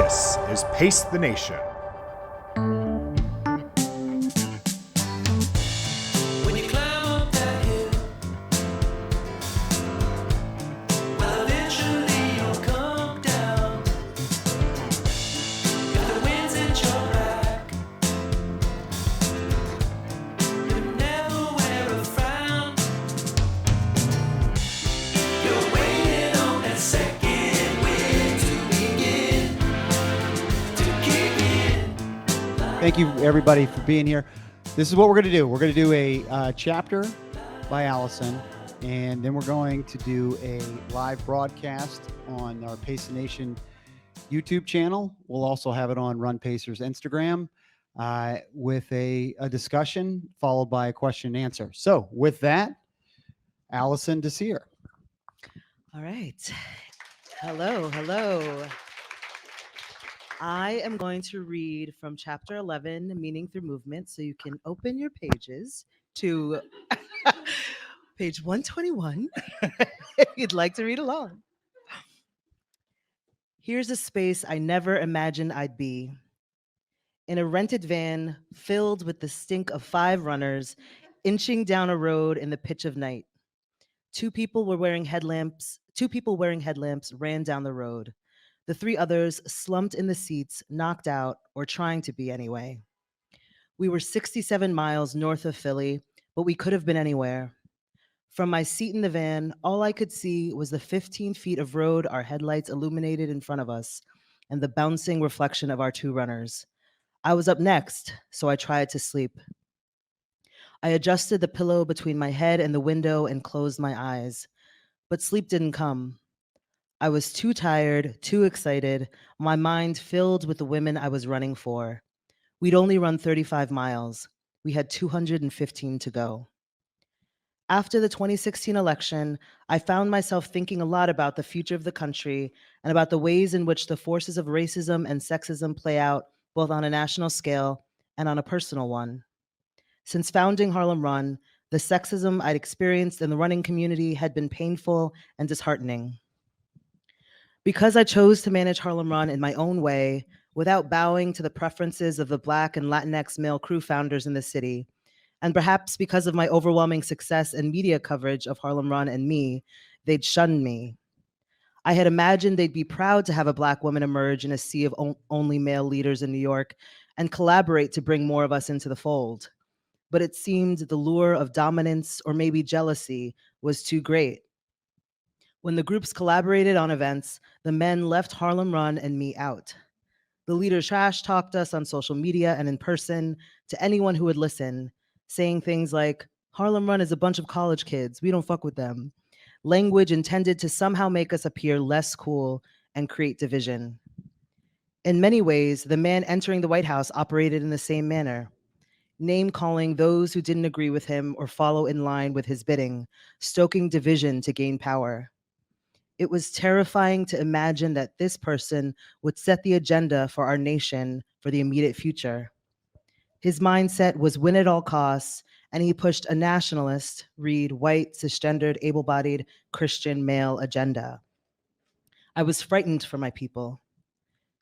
This is Pace the Nation. When you climb up that hill, well, eventually you'll come down. If the wind's at your back, you never wear a frown. You're waiting on that second wind to begin to kick in. Thank you, everybody, for being here. This is what we're going to do. We're going to do a chapter by Alison, and then we're going to do a live broadcast on our Pace the Nation YouTube channel. We'll also have it on Run Pacers Instagram with a discussion followed by a question and answer. So with that, Alison Désir. All right. Hello, hello. I am going to read from chapter 11, Meaning Thru Movement. So you can open your pages to page 121 if you'd like to read along. Here's a space I never imagined I'd be. In a rented van filled with the stink of 5 runners inching down a road in the pitch of night. Two people wearing headlamps ran down the road. The 3 others slumped in the seats, knocked out, or trying to be anyway. We were 67 miles north of Philly, but we could have been anywhere. From my seat in the van, all I could see was the 15 feet of road our headlights illuminated in front of us and the bouncing reflection of our 2 runners. I was up next, so I tried to sleep. I adjusted the pillow between my head and the window and closed my eyes, but sleep didn't come. I was too tired, too excited, my mind filled with the women I was running for. We'd only run 35 miles. We had 215 to go. After the 2016 election, I found myself thinking a lot about the future of the country and about the ways in which the forces of racism and sexism play out both on a national scale and on a personal one. Since founding Harlem Run, the sexism I'd experienced in the running community had been painful and disheartening. Because I chose to manage Harlem Run in my own way, without bowing to the preferences of the Black and Latinx male crew founders in the city, and perhaps because of my overwhelming success and media coverage of Harlem Run and me, they'd shunned me. I had imagined they'd be proud to have a Black woman emerge in a sea of only male leaders in New York and collaborate to bring more of us into the fold. But it seemed the lure of dominance or maybe jealousy was too great. When the groups collaborated on events, the men left Harlem Run and me out. The leaders trash-talked us on social media and in person to anyone who would listen, saying things like, "Harlem Run is a bunch of college kids, we don't fuck with them." Language intended to somehow make us appear less cool and create division. In many ways, the man entering the White House operated in the same manner, name-calling those who didn't agree with him or follow in line with his bidding, stoking division to gain power. It was terrifying to imagine that this person would set the agenda for our nation for the immediate future. His mindset was win at all costs, and he pushed a nationalist, read white, cisgendered, able-bodied, Christian male agenda. I was frightened for my people.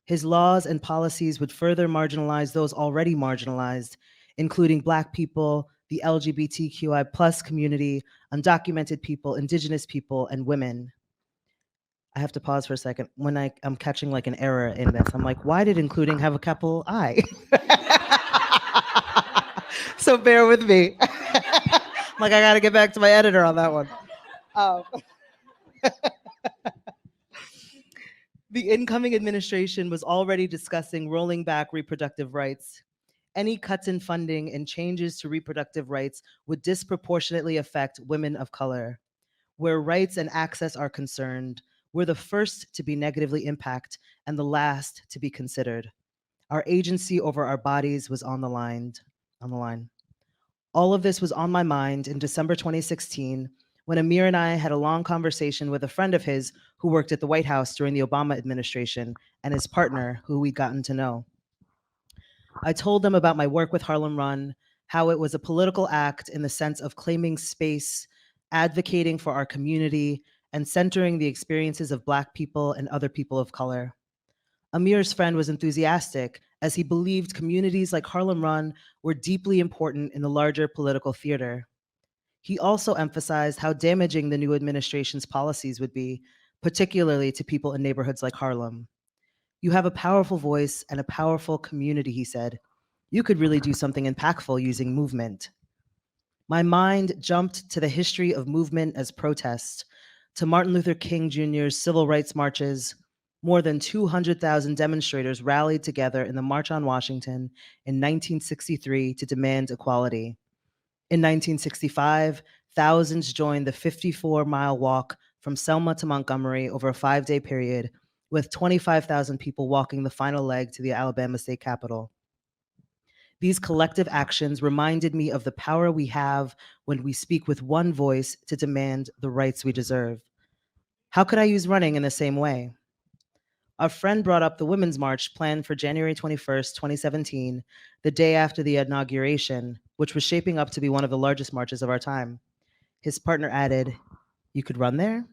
His laws and policies would further marginalize those already marginalized, including Black people, the LGBTQI+ community, undocumented people, Indigenous people, and women. I have to pause for a second. When I'm catching like an error in this, I'm like, why did including have a capital I? So bear with me. Like, I got to get back to my editor on that one. The incoming administration was already discussing rolling back reproductive rights. Any cuts in funding and changes to reproductive rights would disproportionately affect women of color. Where rights and access are concerned, we're the first to be negatively impacted and the last to be considered. Our agency over our bodies was on the line. All of this was on my mind in December 2016, when Amir and I had a long conversation with a friend of his who worked at the White House during the Obama administration and his partner, who we'd gotten to know. I told them about my work with Harlem Run, how it was a political act in the sense of claiming space, advocating for our community, and centering the experiences of Black people and other people of color. Amir's friend was enthusiastic as he believed communities like Harlem Run were deeply important in the larger political theater. He also emphasized how damaging the new administration's policies would be, particularly to people in neighborhoods like Harlem. You have a powerful voice and a powerful community, he said. You could really do something impactful using movement. My mind jumped to the history of movement as protest, to Martin Luther King Jr.'s civil rights marches. More than 200,000 demonstrators rallied together in the March on Washington in 1963 to demand equality. In 1965, thousands joined the 54-mile walk from Selma to Montgomery over a 5-day period, with 25,000 people walking the final leg to the Alabama state capitol. These collective actions reminded me of the power we have when we speak with one voice to demand the rights we deserve. How could I use running in the same way? Our friend brought up the Women's March planned for January 21st, 2017, the day after the inauguration, which was shaping up to be one of the largest marches of our time. His partner added, "You could run there?"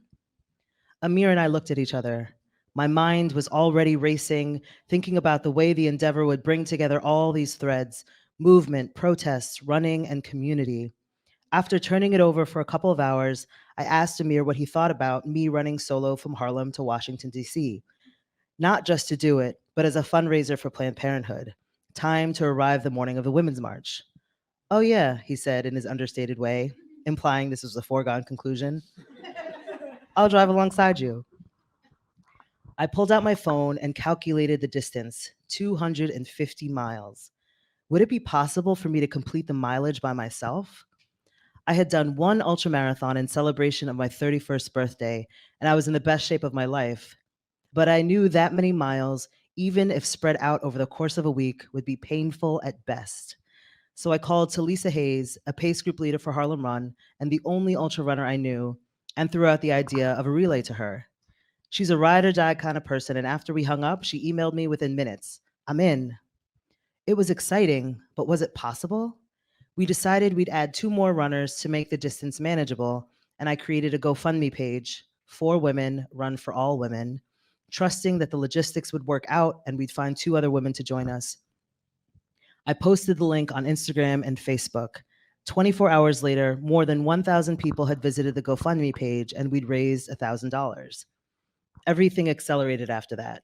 Amir and I looked at each other. My mind was already racing, thinking about the way the endeavor would bring together all these threads: movement, protests, running, and community. After turning it over for a couple of hours, I asked Amir what he thought about me running solo from Harlem to Washington, D.C. Not just to do it, but as a fundraiser for Planned Parenthood. Time to arrive the morning of the Women's March. "Oh, yeah," he said in his understated way, implying this was a foregone conclusion. "I'll drive alongside you." I pulled out my phone and calculated the distance, 250 miles. Would it be possible for me to complete the mileage by myself? I had done one ultramarathon in celebration of my 31st birthday, and I was in the best shape of my life. But I knew that many miles, even if spread out over the course of a week, would be painful at best. So I called Talisa Hayes, a pace group leader for Harlem Run and the only ultra runner I knew, and threw out the idea of a relay to her. She's a ride or die kind of person, and after we hung up, she emailed me within minutes. "I'm in." It was exciting, but was it possible? We decided we'd add 2 more runners to make the distance manageable, and I created a GoFundMe page, For Women, Run for All Women, trusting that the logistics would work out and we'd find 2 other women to join us. I posted the link on Instagram and Facebook. 24 hours later, more than 1,000 people had visited the GoFundMe page, and we'd raised $1,000. Everything accelerated after that.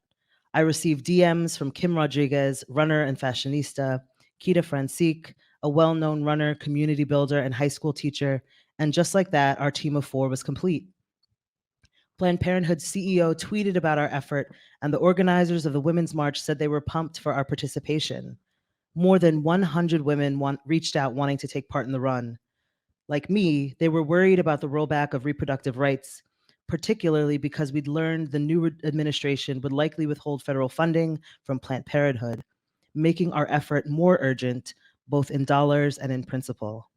I received DMs from Kim Rodriguez, runner and fashionista, Kita Francique, a well-known runner, community builder, and high school teacher, and just like that, our team of 4 was complete. Planned Parenthood's CEO tweeted about our effort, and the organizers of the Women's March said they were pumped for our participation. More than 100 women reached out wanting to take part in the run. Like me, they were worried about the rollback of reproductive rights, particularly because we'd learned the new administration would likely withhold federal funding from Planned Parenthood, making our effort more urgent, both in dollars and in principle.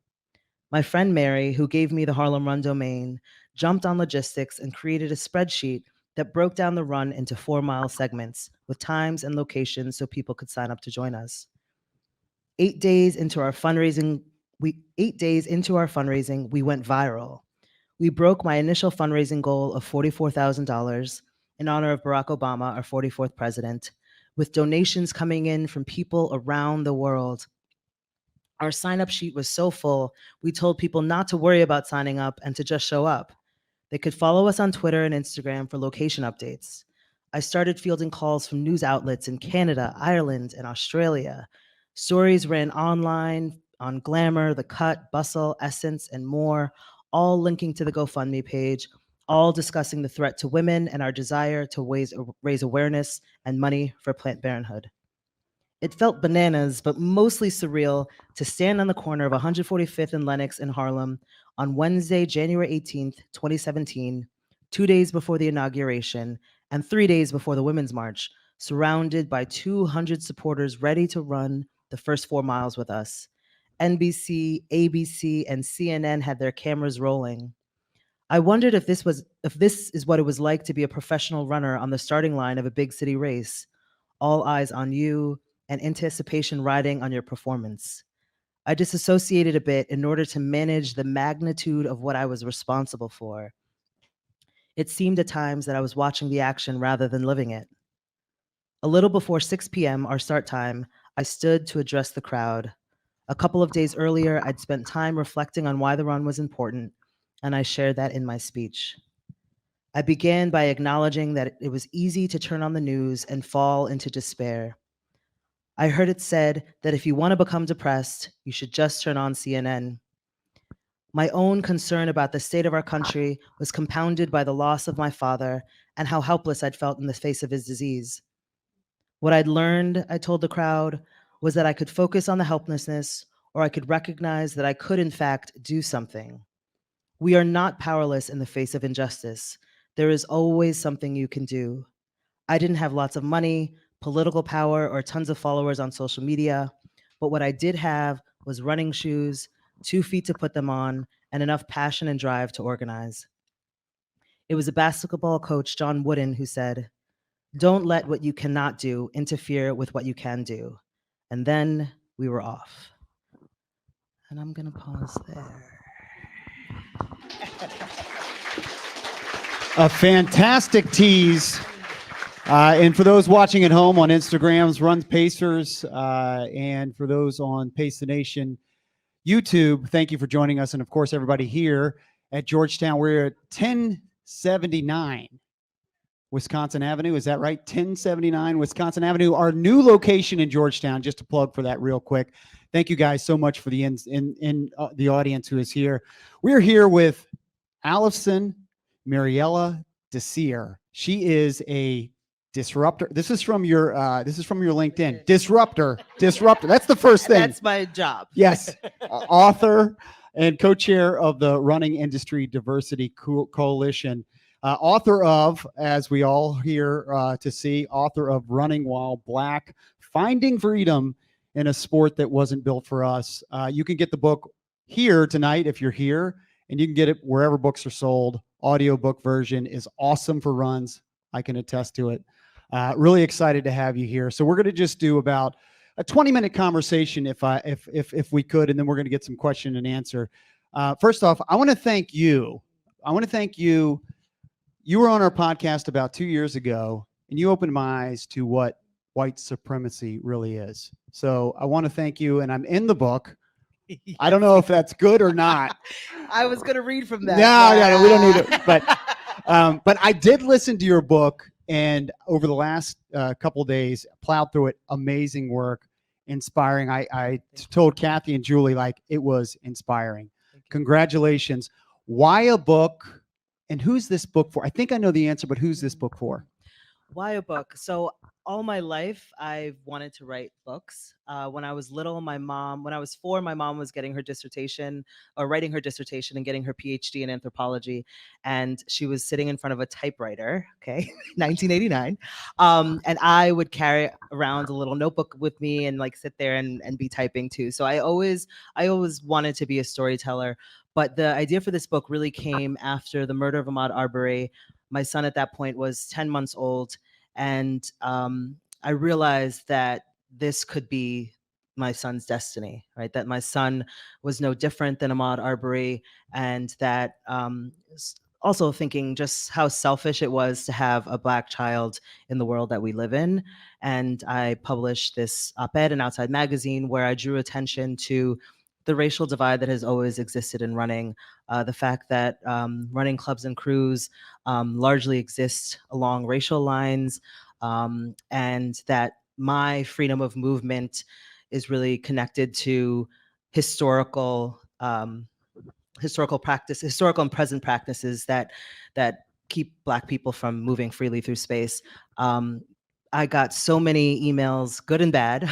My friend Mary, who gave me the Harlem Run domain, jumped on logistics and created a spreadsheet that broke down the run into 4-mile segments with times and locations so people could sign up to join us. 8 days into our fundraising, we went viral. We broke my initial fundraising goal of $44,000 in honor of Barack Obama, our 44th president, with donations coming in from people around the world. Our sign-up sheet was so full, we told people not to worry about signing up and to just show up. They could follow us on Twitter and Instagram for location updates. I started fielding calls from news outlets in Canada, Ireland, and Australia. Stories ran online on Glamour, The Cut, Bustle, Essence, and more, all linking to the GoFundMe page, all discussing the threat to women and our desire to raise awareness and money for Planned Parenthood. It felt bananas, but mostly surreal, to stand on the corner of 145th and Lenox in Harlem on Wednesday, January 18th, 2017, 2 days before the inauguration and 3 days before the Women's March, surrounded by 200 supporters ready to run the first 4 miles with us. NBC, ABC, and CNN had their cameras rolling. I wondered if this is what it was like to be a professional runner on the starting line of a big city race. All eyes on you, and anticipation riding on your performance. I disassociated a bit in order to manage the magnitude of what I was responsible for. It seemed at times that I was watching the action rather than living it. A little before 6 p.m., our start time, I stood to address the crowd. A couple of days earlier, I'd spent time reflecting on why the run was important, and I shared that in my speech. I began by acknowledging that it was easy to turn on the news and fall into despair. I heard it said that if you want to become depressed, you should just turn on CNN. My own concern about the state of our country was compounded by the loss of my father and how helpless I'd felt in the face of his disease. What I'd learned, I told the crowd, was that I could focus on the helplessness, or I could recognize that I could, in fact, do something. We are not powerless in the face of injustice. There is always something you can do. I didn't have lots of money, political power, or tons of followers on social media, but what I did have was running shoes, 2 feet to put them on, and enough passion and drive to organize. It was a basketball coach, John Wooden, who said, "Don't let what you cannot do interfere with what you can do." And then we were off. And I'm gonna pause there. A fantastic tease. And for those watching at home on Instagrams, Run Pacers, and for those on Pace the Nation YouTube, thank you for joining us. And of course, everybody here at Georgetown, we're at 1079 Wisconsin Avenue. Is that right? 1079 Wisconsin Avenue, our new location in Georgetown. Just to plug for that real quick. Thank you guys so much for the the audience who is here. We're here with Alison Mariella Désir. She is a disruptor. This is from your LinkedIn. Disruptor. That's the first thing. That's my job. Yes. Author and co-chair of the Running Industry Diversity Coalition. Author of, as we all here to see, author of Running While Black, Finding Freedom in a Sport That Wasn't Built for Us. You can get the book here tonight if you're here, and you can get it wherever books are sold. Audiobook version is awesome for runs. I can attest to it. Really excited to have you here. So we're going to just do about a 20-minute conversation if we could, and then we're going to get some question and answer. First off, I want to thank you. You were on our podcast about 2 years ago, and you opened my eyes to what white supremacy really is. So I want to thank you, and I'm in the book. I don't know if that's good or not. I was going to read from that. No, we don't need it. But I did listen to your book, and over the last couple of days, plowed through it. Amazing work, inspiring. I told Kathy and Julie, like, it was inspiring. Congratulations. Why a book, and who's this book for? I think I know the answer, but who's this book for? Why a book? So all my life, I've wanted to write books. When I was little, when I was 4, my mom was getting her dissertation, or writing her dissertation and getting her PhD in anthropology. And she was sitting in front of a typewriter, okay, 1989. And I would carry around a little notebook with me and like sit there and be typing too. So I always wanted to be a storyteller. But the idea for this book really came after the murder of Ahmaud Arbery. My son at that point was 10 months old. And I realized that this could be my son's destiny, right? That my son was no different than Ahmaud Arbery, and that also thinking just how selfish it was to have a Black child in the world that we live in. And I published this op-ed in Outside Magazine where I drew attention to the racial divide that has always existed in running, the fact that running clubs and crews largely exist along racial lines, and that my freedom of movement is really connected to historical and present practices that keep Black people from moving freely through space. I got so many emails, good and bad,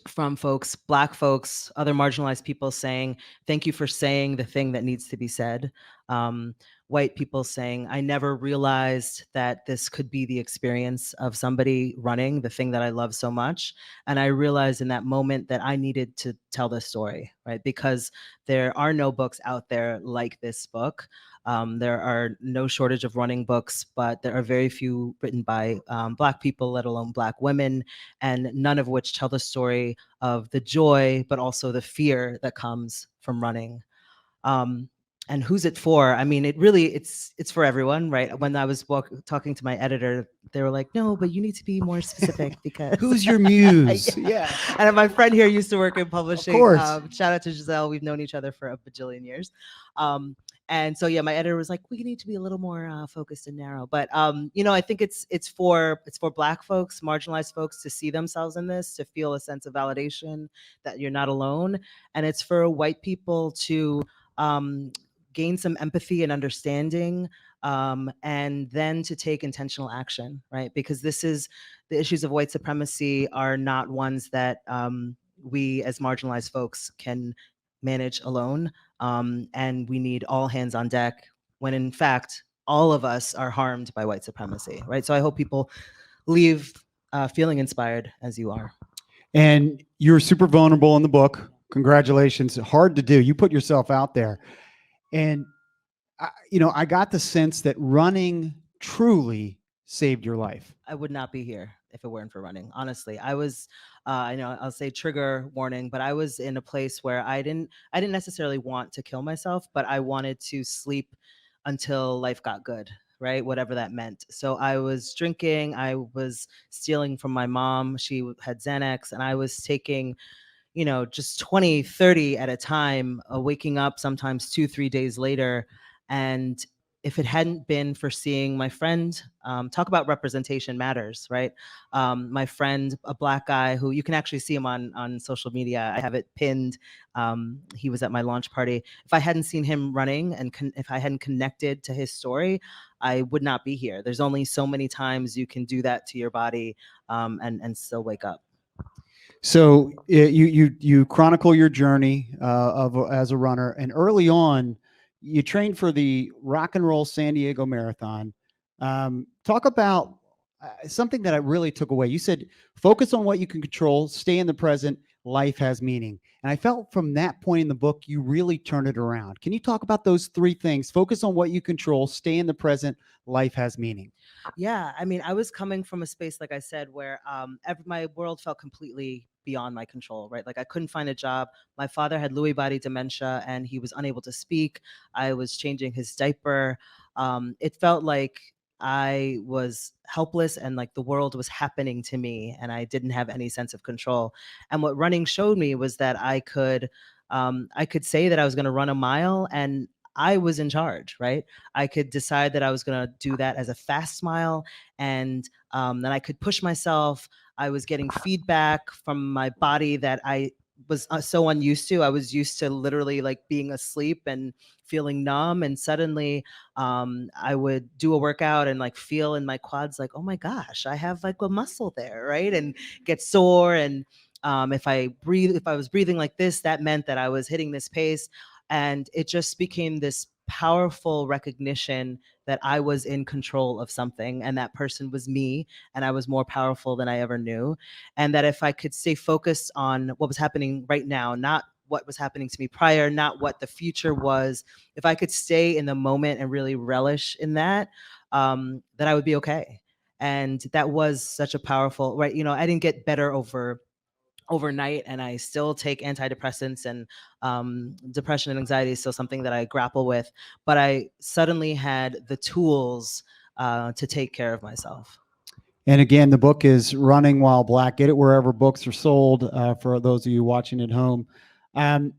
from folks, Black folks, other marginalized people saying, thank you for saying the thing that needs to be said. White people saying, I never realized that this could be the experience of somebody running the thing that I love so much. And I realized in that moment that I needed to tell this story, right? Because there are no books out there like this book. There are no shortage of running books, but there are very few written by Black people, let alone Black women, and none of which tell the story of the joy, but also the fear that comes from running. and who's it for? I mean, it's for everyone, right? When I was talking to my editor, they were like, "No, but you need to be more specific because Who's your muse? Yeah. And my friend here used to work in publishing. course. Shout out to Giselle. We've known each other for a bajillion years. And so yeah, my editor was like, "We need to be a little more focused and narrow." But I think it's for Black folks, marginalized folks, to see themselves in this, to feel a sense of validation that you're not alone, and it's for white people to gain some empathy and understanding, and then to take intentional action, right? Because the issues of white supremacy are not ones that we as marginalized folks can manage alone. And we need all hands on deck when in fact, all of us are harmed by white supremacy, right? So I hope people leave feeling inspired as you are. And you're super vulnerable in the book. Congratulations. Hard to do. You put yourself out there. And, I got the sense that running truly saved your life. I would not be here if it weren't for running. Honestly, I was, I'll say trigger warning, but I was in a place where I didn't necessarily want to kill myself, but I wanted to sleep until life got good, right? Whatever that meant. So I was drinking, I was stealing from my mom. She had Xanax, and I was taking, just 20, 30 at a time, waking up sometimes 2, 3 days later. And if it hadn't been for seeing my friend, talk about representation matters, right? My friend, a Black guy who you can actually see him on social media. I have it pinned. He was at my launch party. If I hadn't seen him running and if I hadn't connected to his story, I would not be here. There's only so many times you can do that to your body, and still wake up. So you chronicle your journey as a runner, and early on, you trained for the Rock and Roll San Diego Marathon. Talk about something that I really took away. You said, focus on what you can control, stay in the present, life has meaning. And I felt from that point in the book, you really turned it around. Can you talk about those three things? Focus on what you control, stay in the present, life has meaning. Yeah, I mean, I was coming from a space, like I said, where my world felt completely beyond my control, right? Like I couldn't find a job. My father had Lewy body dementia and he was unable to speak. I was changing his diaper. It felt like I was helpless and like the world was happening to me and I didn't have any sense of control. And what running showed me was that I could say that I was going to run a mile and I was in charge, right? I could decide that I was going to do that as a fast mile, and then I could push myself. I was getting feedback from my body that I was so unused to. I was used to literally like being asleep and feeling numb, and suddenly I would do a workout and like feel in my quads like, oh my gosh, I have like a muscle there, right? And get sore. And if I was breathing like this, that meant that I was hitting this pace. And it just became this powerful recognition that I was in control of something, and that person was me, and I was more powerful than I ever knew. And that if I could stay focused on what was happening right now, not what was happening to me prior, not what the future was, if I could stay in the moment and really relish in that, that I would be okay. And that was such a powerful, right? I didn't get better overnight, and I still take antidepressants, and depression and anxiety is still something that I grapple with, but I suddenly had the tools to take care of myself. And again, the book is Running While Black. Get it wherever books are sold, for those of you watching at home. I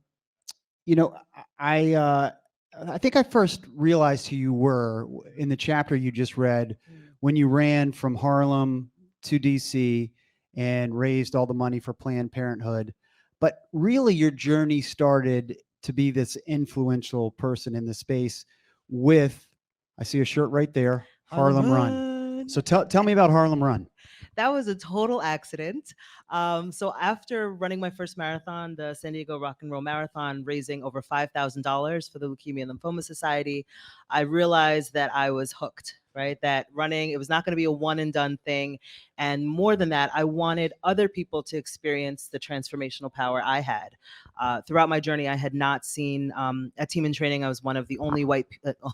think I first realized who you were in the chapter you just read when you ran from Harlem to DC and raised all the money for Planned Parenthood. But really your journey started to be this influential person in the space with, I see a shirt right there, Harlem Run. So tell me about Harlem Run. That was a total accident. So after running my first marathon, the San Diego Rock and Roll Marathon, raising over $5,000 for the Leukemia and Lymphoma Society, I realized that I was hooked, right? That running, it was not going to be a one and done thing. And more than that, I wanted other people to experience the transformational power I had. Throughout my journey, I had not seen, at Team in Training, I was one of the only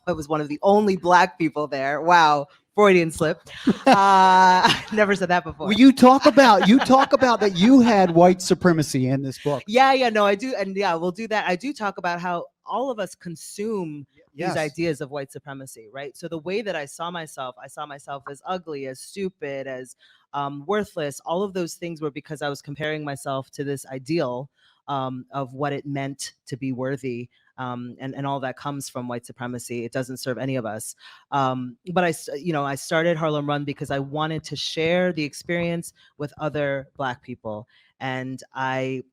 I was one of the only Black people there. Wow. Freudian slip. Never said that before. Well, you talk about that you had white supremacy in this book. Yeah, no, I do. And yeah, we'll do that. I do talk about how all of us consume these ideas of white supremacy, right? So the way that I saw myself as ugly, as stupid, as worthless. All of those things were because I was comparing myself to this ideal of what it meant to be worthy. And all that comes from white supremacy. It doesn't serve any of us. But I started Harlem Run because I wanted to share the experience with other Black people. And I,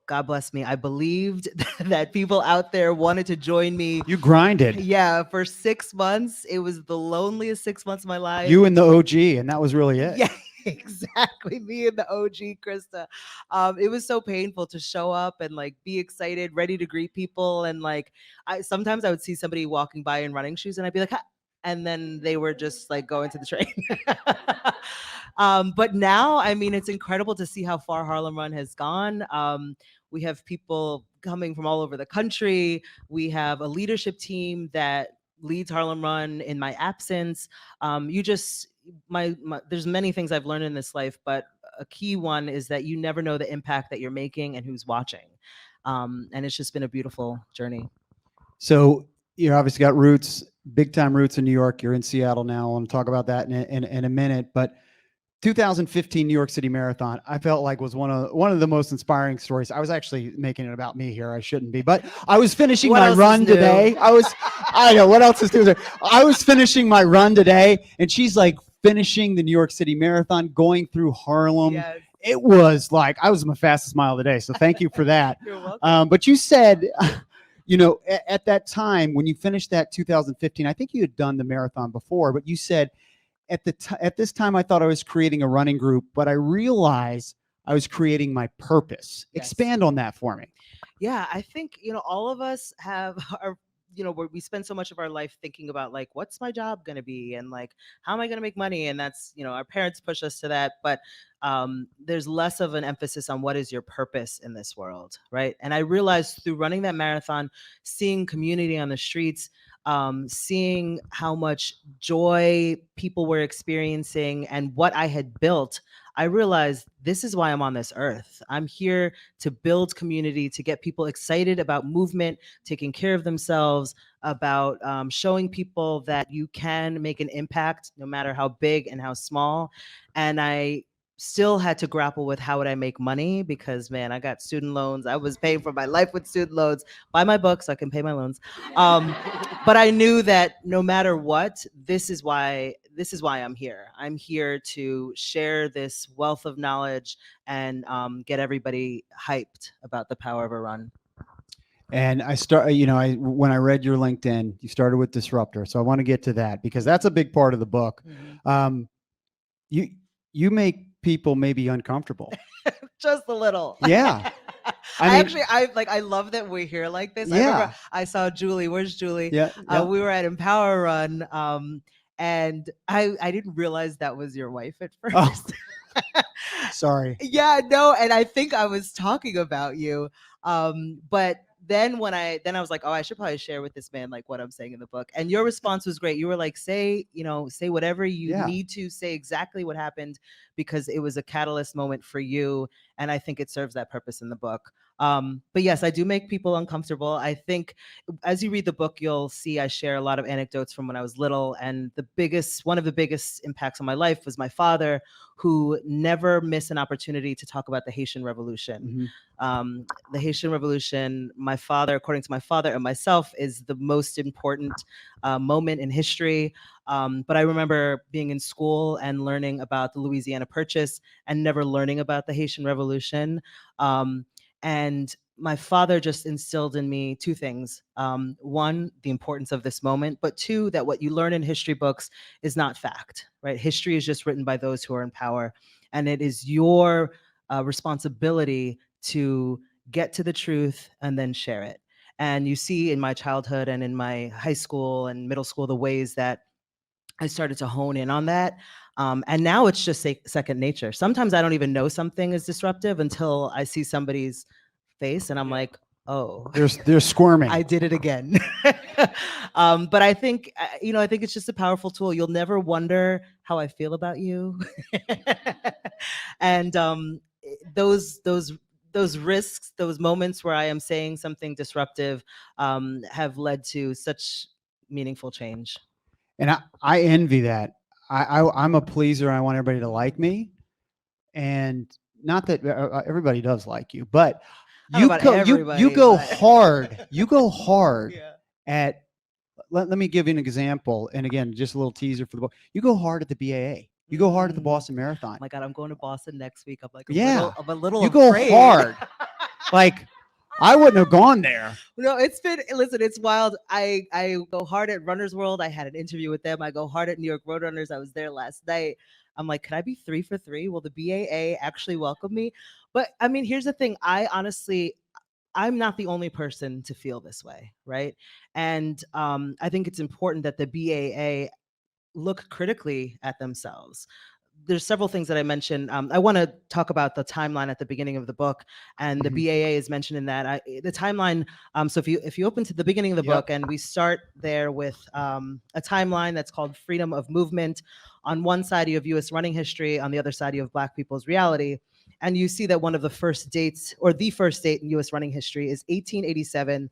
God bless me, I believed that people out there wanted to join me. You grinded. Yeah, for 6 months. It was the loneliest 6 months of my life. You and the OG, and that was really it. Yeah, exactly. Me and the OG Krista. It was so painful to show up and like be excited, ready to greet people. And like sometimes I would see somebody walking by in running shoes and I'd be like, "Hi," and then they were just like going to the train. But now, I mean, it's incredible to see how far Harlem Run has gone. We have people coming from all over the country. We have a leadership team that leads Harlem Run in my absence. There's many things I've learned in this life, but a key one is that you never know the impact that you're making and who's watching. And it's just been a beautiful journey. So you obviously got roots, big time roots in New York. You're in Seattle now. I want to talk about that in a minute, but 2015 New York City Marathon, I felt like was one of the most inspiring stories. I was actually making it about me here. I shouldn't be, but I was finishing my run today. I know what else is new. I was finishing my run today, and she's like finishing the New York City Marathon, going through Harlem. Yes. It was like I was my fastest mile of the day. So thank you for that. You're welcome. But you said, at that time when you finished that 2015, I think you had done the marathon before, but you said, at this time, I thought I was creating a running group, but I realized I was creating my purpose. Yes. Expand on that for me. Yeah, I think, all of us have where we spend so much of our life thinking about like, what's my job going to be? And like, how am I going to make money? And that's, our parents push us to that. But there's less of an emphasis on what is your purpose in this world, right? And I realized through running that marathon, seeing community on the streets, seeing how much joy people were experiencing and what I had built, I realized this is why I'm on this earth. I'm here to build community, to get people excited about movement, taking care of themselves, about showing people that you can make an impact no matter how big and how small. And I still had to grapple with how would I make money because, man, I got student loans. I was paying for my life with student loans. Buy my books so I can pay my loans. But I knew that no matter what, this is why I'm here. I'm here to share this wealth of knowledge and get everybody hyped about the power of a run. And when I read your LinkedIn, you started with disruptor. So I want to get to that because that's a big part of the book. Mm-hmm. You make people maybe uncomfortable. Just a little. Yeah. I love that we're here like this. Yeah. I remember I saw Julie. Where's Julie? Yeah. We were at Empower Run. And I didn't realize that was your wife at first. Oh. Sorry. Yeah, no. And I think I was talking about you. But then I was like, oh, I should probably share with this man like what I'm saying in the book. And your response was great. You were like, say whatever you need to say, exactly what happened, because it was a catalyst moment for you. And I think it serves that purpose in the book. But yes, I do make people uncomfortable. I think as you read the book, you'll see I share a lot of anecdotes from when I was little. And one of the biggest impacts on my life was my father, who never missed an opportunity to talk about the Haitian Revolution. Mm-hmm. The Haitian Revolution, according to my father and myself, is the most important moment in history. But I remember being in school and learning about the Louisiana Purchase and never learning about the Haitian Revolution. And my father just instilled in me two things. One, the importance of this moment, but two, that what you learn in history books is not fact, right? History is just written by those who are in power. And it is your responsibility to get to the truth and then share it. And you see in my childhood and in my high school and middle school, the ways that I started to hone in on that. And now it's just second nature. Sometimes I don't even know something is disruptive until I see somebody's face and I'm like, oh, they're squirming. I did it again. But I think, I think it's just a powerful tool. You'll never wonder how I feel about you. And those those risks, those moments where I am saying something disruptive, have led to such meaningful change. And I envy that. I'm a pleaser. I want everybody to like me, and not that everybody does like you, but I don't know about you everybody, go but- hard. You go hard Yeah. at. Let me give you an example. And again, just a little teaser for the book. You go hard at the BAA. You go hard at the Mm. Boston Marathon. Oh my God, I'm going to Boston next week. I'm like, Yeah. I'm a little You go afraid. hard. Like, I wouldn't have gone there. No, listen, it's wild. I go hard at Runner's World. I had an interview with them. I go hard at New York Roadrunners. I was there last night. I'm like, could I be 3 for 3? Will the BAA actually welcome me? But I mean, here's the thing. I'm not the only person to feel this way, right? And I think it's important that the BAA look critically at themselves. There's several things that I mentioned. I want to talk about the timeline at the beginning of the book, and the BAA is mentioned in that. The timeline. So if you open to the beginning of the book, and we start there with a timeline that's called Freedom of Movement. On one side, you have U.S. running history. On the other side, you have Black people's reality. And you see that one of the first dates, or the first date in U.S. running history, is 1887.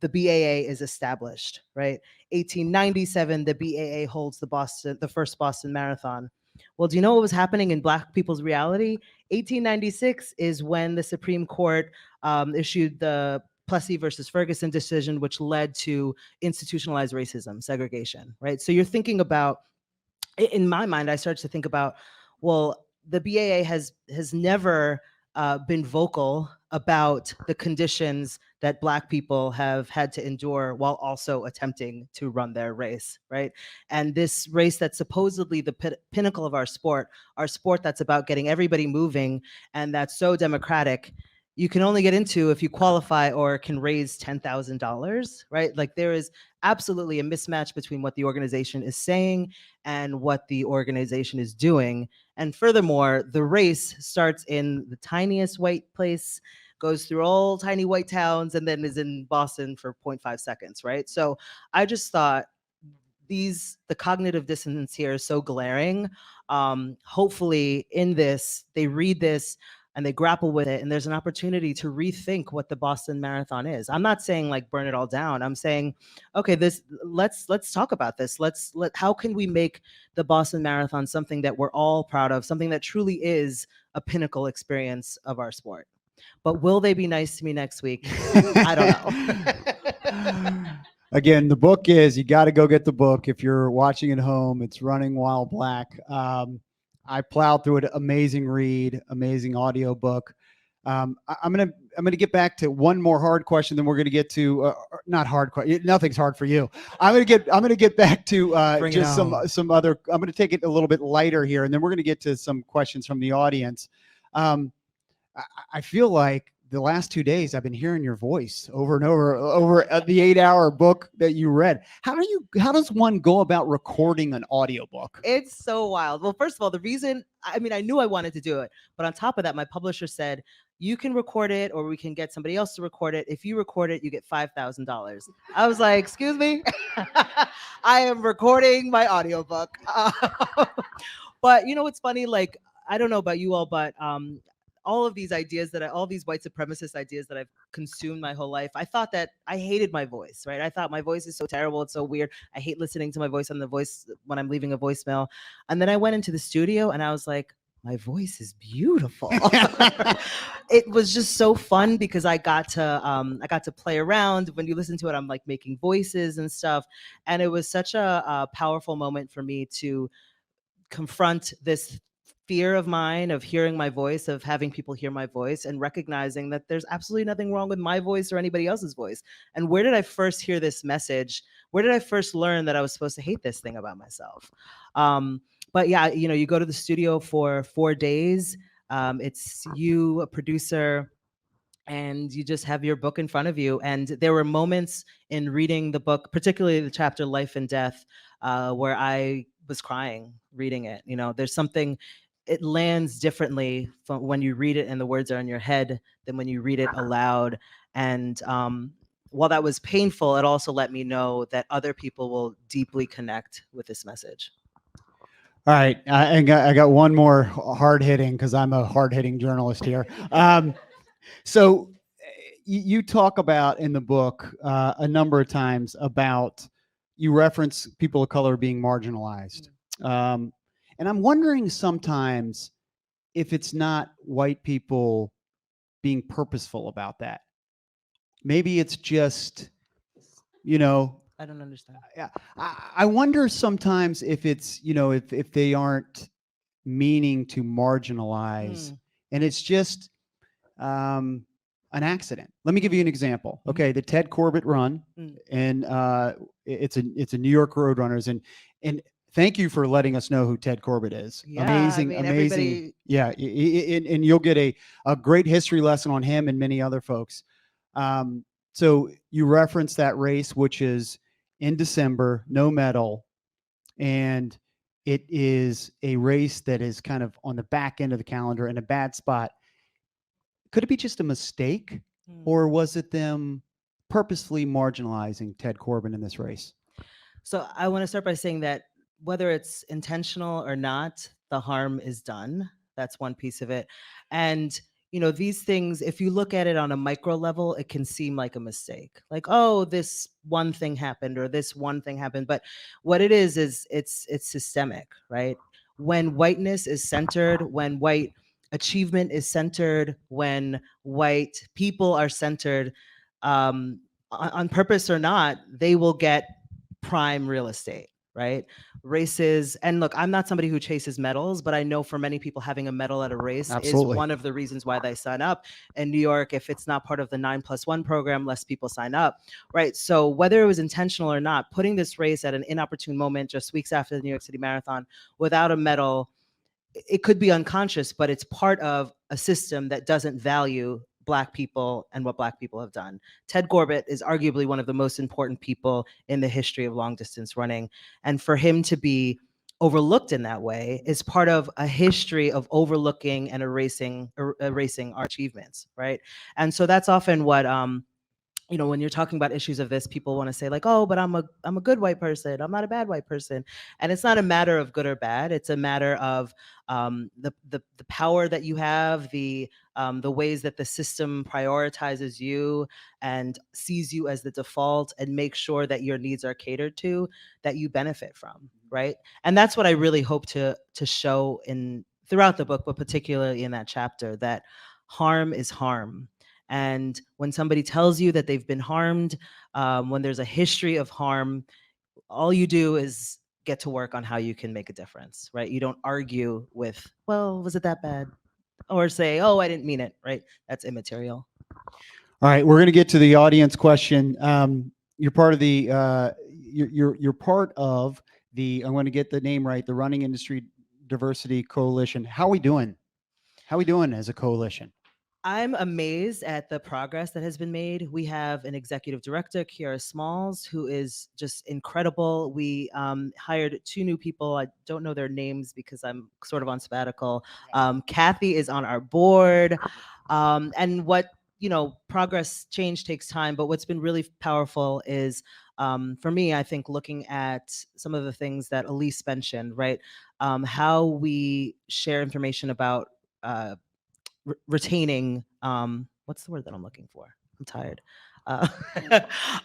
The BAA is established, right? 1897, the BAA holds the first Boston Marathon. Well, do you know what was happening in Black people's reality? 1896 is when the Supreme Court issued the Plessy versus Ferguson decision, which led to institutionalized racism, segregation, right? So you're thinking about, in my mind, I started to think about, well, the BAA has never been vocal about the conditions that Black people have had to endure while also attempting to run their race, right? And this race that's supposedly the pinnacle of our sport that's about getting everybody moving, and that's so democratic, you can only get into if you qualify or can raise $10,000, right? Like, there is absolutely a mismatch between what the organization is saying and what the organization is doing. And furthermore, the race starts in the tiniest white place, goes through all tiny white towns, and then is in Boston for 0.5 seconds, right? So I just thought the cognitive dissonance here is so glaring. Hopefully in this, they read this and they grapple with it, and there's an opportunity to rethink what the Boston Marathon is. I'm not saying like burn it all down. I'm saying, okay, let's talk about this. How can we make the Boston Marathon something that we're all proud of, something that truly is a pinnacle experience of our sport? But will they be nice to me next week? I don't know. Again, the book is, you got to go get the book. If you're watching at home, it's Running While Black. I plowed through it. Amazing read, amazing audio book. I'm gonna get back to one more hard question, then we're gonna get to not hard question. Nothing's hard for you. I'm gonna get back to just some other. I'm gonna take it a little bit lighter here, and then we're gonna get to some questions from the audience. I feel like the last 2 days I've been hearing your voice over and over the 8-hour book that you read. How does one go about recording an audiobook? It's so wild. Well, first of all, I knew I wanted to do it, but on top of that, my publisher said, you can record it or we can get somebody else to record it. If you record it, you get $5,000. I was like, excuse me, I am recording my audiobook. But you know what's funny? Like, I don't know about you all, but all of these ideas all these white supremacist ideas that I've consumed my whole life, I thought that I hated my voice, right? I thought my voice is so terrible. It's so weird. I hate listening to my voice when I'm leaving a voicemail. And then I went into the studio and I was like, my voice is beautiful. It was just so fun because I got to play around. When you listen to it, I'm like making voices and stuff. And it was such a powerful moment for me to confront this fear of mine of hearing my voice, of having people hear my voice, and recognizing that there's absolutely nothing wrong with my voice or anybody else's voice. And where did I first hear this message? Where did I first learn that I was supposed to hate this thing about myself? But yeah, you go to the studio for 4 days. It's you, a producer, and you just have your book in front of you. And there were moments in reading the book, particularly the chapter Life and Death, where I was crying reading it. There's something, it lands differently from when you read it and the words are in your head than when you read it aloud. And while that was painful, it also let me know that other people will deeply connect with this message. All right, I got one more hard hitting, because I'm a hard hitting journalist here. So you talk about in the book a number of times about, you reference people of color being marginalized. And I'm wondering sometimes if it's not white people being purposeful about that. Maybe it's just, you know, I don't understand. yeah, I wonder sometimes if it's, if they aren't meaning to marginalize, and it's just an accident. Let me give you an example. Okay, the Ted Corbett Run, and it's a New York Roadrunners, and thank you for letting us know who Ted Corbett is. Yeah, Amazing, I mean, amazing. everybody- Yeah, and you'll get a great history lesson on him and many other folks. So you reference that race, which is in December, no medal, and it is a race that is kind of on the back end of the calendar in a bad spot. Could it be just a mistake, or was it them purposefully marginalizing Ted Corbin in this race? So I want to start by saying that whether it's intentional or not, the harm is done. That's one piece of it. And these things, if you look at it on a micro level, it can seem like a mistake. Like, oh, this one thing happened or this one thing happened. But what it is it's systemic, right? When whiteness is centered, when white achievement is centered, when white people are centered, on purpose or not, they will get prime real estate, right? Races, and look, I'm not somebody who chases medals, but I know for many people having a medal at a race Absolutely. is one of the reasons why they sign up. In New York, if it's not part of the 9+1 program, less people sign up, right? So whether it was intentional or not, putting this race at an inopportune moment, just weeks after the New York City Marathon, without a medal, it could be unconscious, but it's part of a system that doesn't value Black people and what Black people have done. Ted Corbett is arguably one of the most important people in the history of long distance running. And for him to be overlooked in that way is part of a history of overlooking and erasing our achievements, right? And so that's often what when you're talking about issues of this, people want to say like, oh, but I'm a good white person. I'm not a bad white person. And it's not a matter of good or bad. It's a matter of the power that you have, the ways that the system prioritizes you and sees you as the default and makes sure that your needs are catered to, that you benefit from, right? And that's what I really hope to show throughout the book, but particularly in that chapter, that harm is harm. And when somebody tells you that they've been harmed, when there's a history of harm, all you do is get to work on how you can make a difference, right? You don't argue with, well, was it that bad? Or say, oh, I didn't mean it, right? That's immaterial. All right, we're going to get to the audience question. You're part of the you're part of the, I'm going to get the name right, the Running Industry Diversity Coalition. How are we doing? How are we doing as a coalition? I'm amazed at the progress that has been made. We have an executive director, Kiara Smalls, who is just incredible. We hired 2 new people. I don't know their names because I'm sort of on sabbatical. Kathy is on our board. And what, progress, change takes time. But what's been really powerful is, for me, I think looking at some of the things that Elise mentioned, right? How we share information about retaining what's the word that I'm looking for? I'm tired.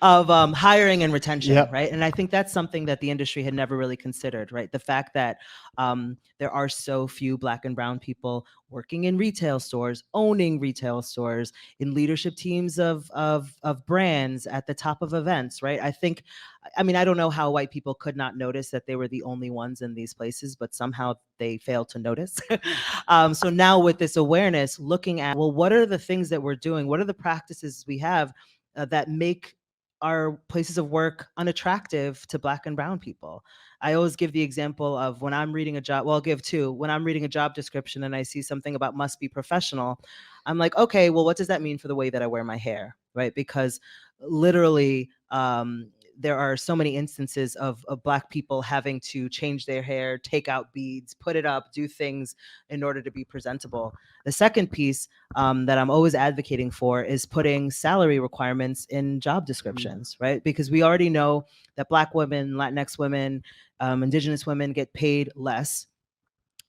Of hiring and retention, Yep. right? And I think that's something that the industry had never really considered, right? The fact that there are so few Black and brown people working in retail stores, owning retail stores, in leadership teams of brands, at the top of events, right? I don't know how white people could not notice that they were the only ones in these places, but somehow they failed to notice. So now with this awareness, looking at, well, what are the things that we're doing? What are the practices we have that make our places of work unattractive to Black and brown people? I always give the example of when I'm reading a job, well, I'll give 2. When I'm reading a job description and I see something about must be professional, I'm like, okay, well, what does that mean for the way that I wear my hair, right? Because literally, there are so many instances of Black people having to change their hair, take out beads, put it up, do things in order to be presentable. The second piece that I'm always advocating for is putting salary requirements in job descriptions, right? Because we already know that Black women, Latinx women, Indigenous women get paid less.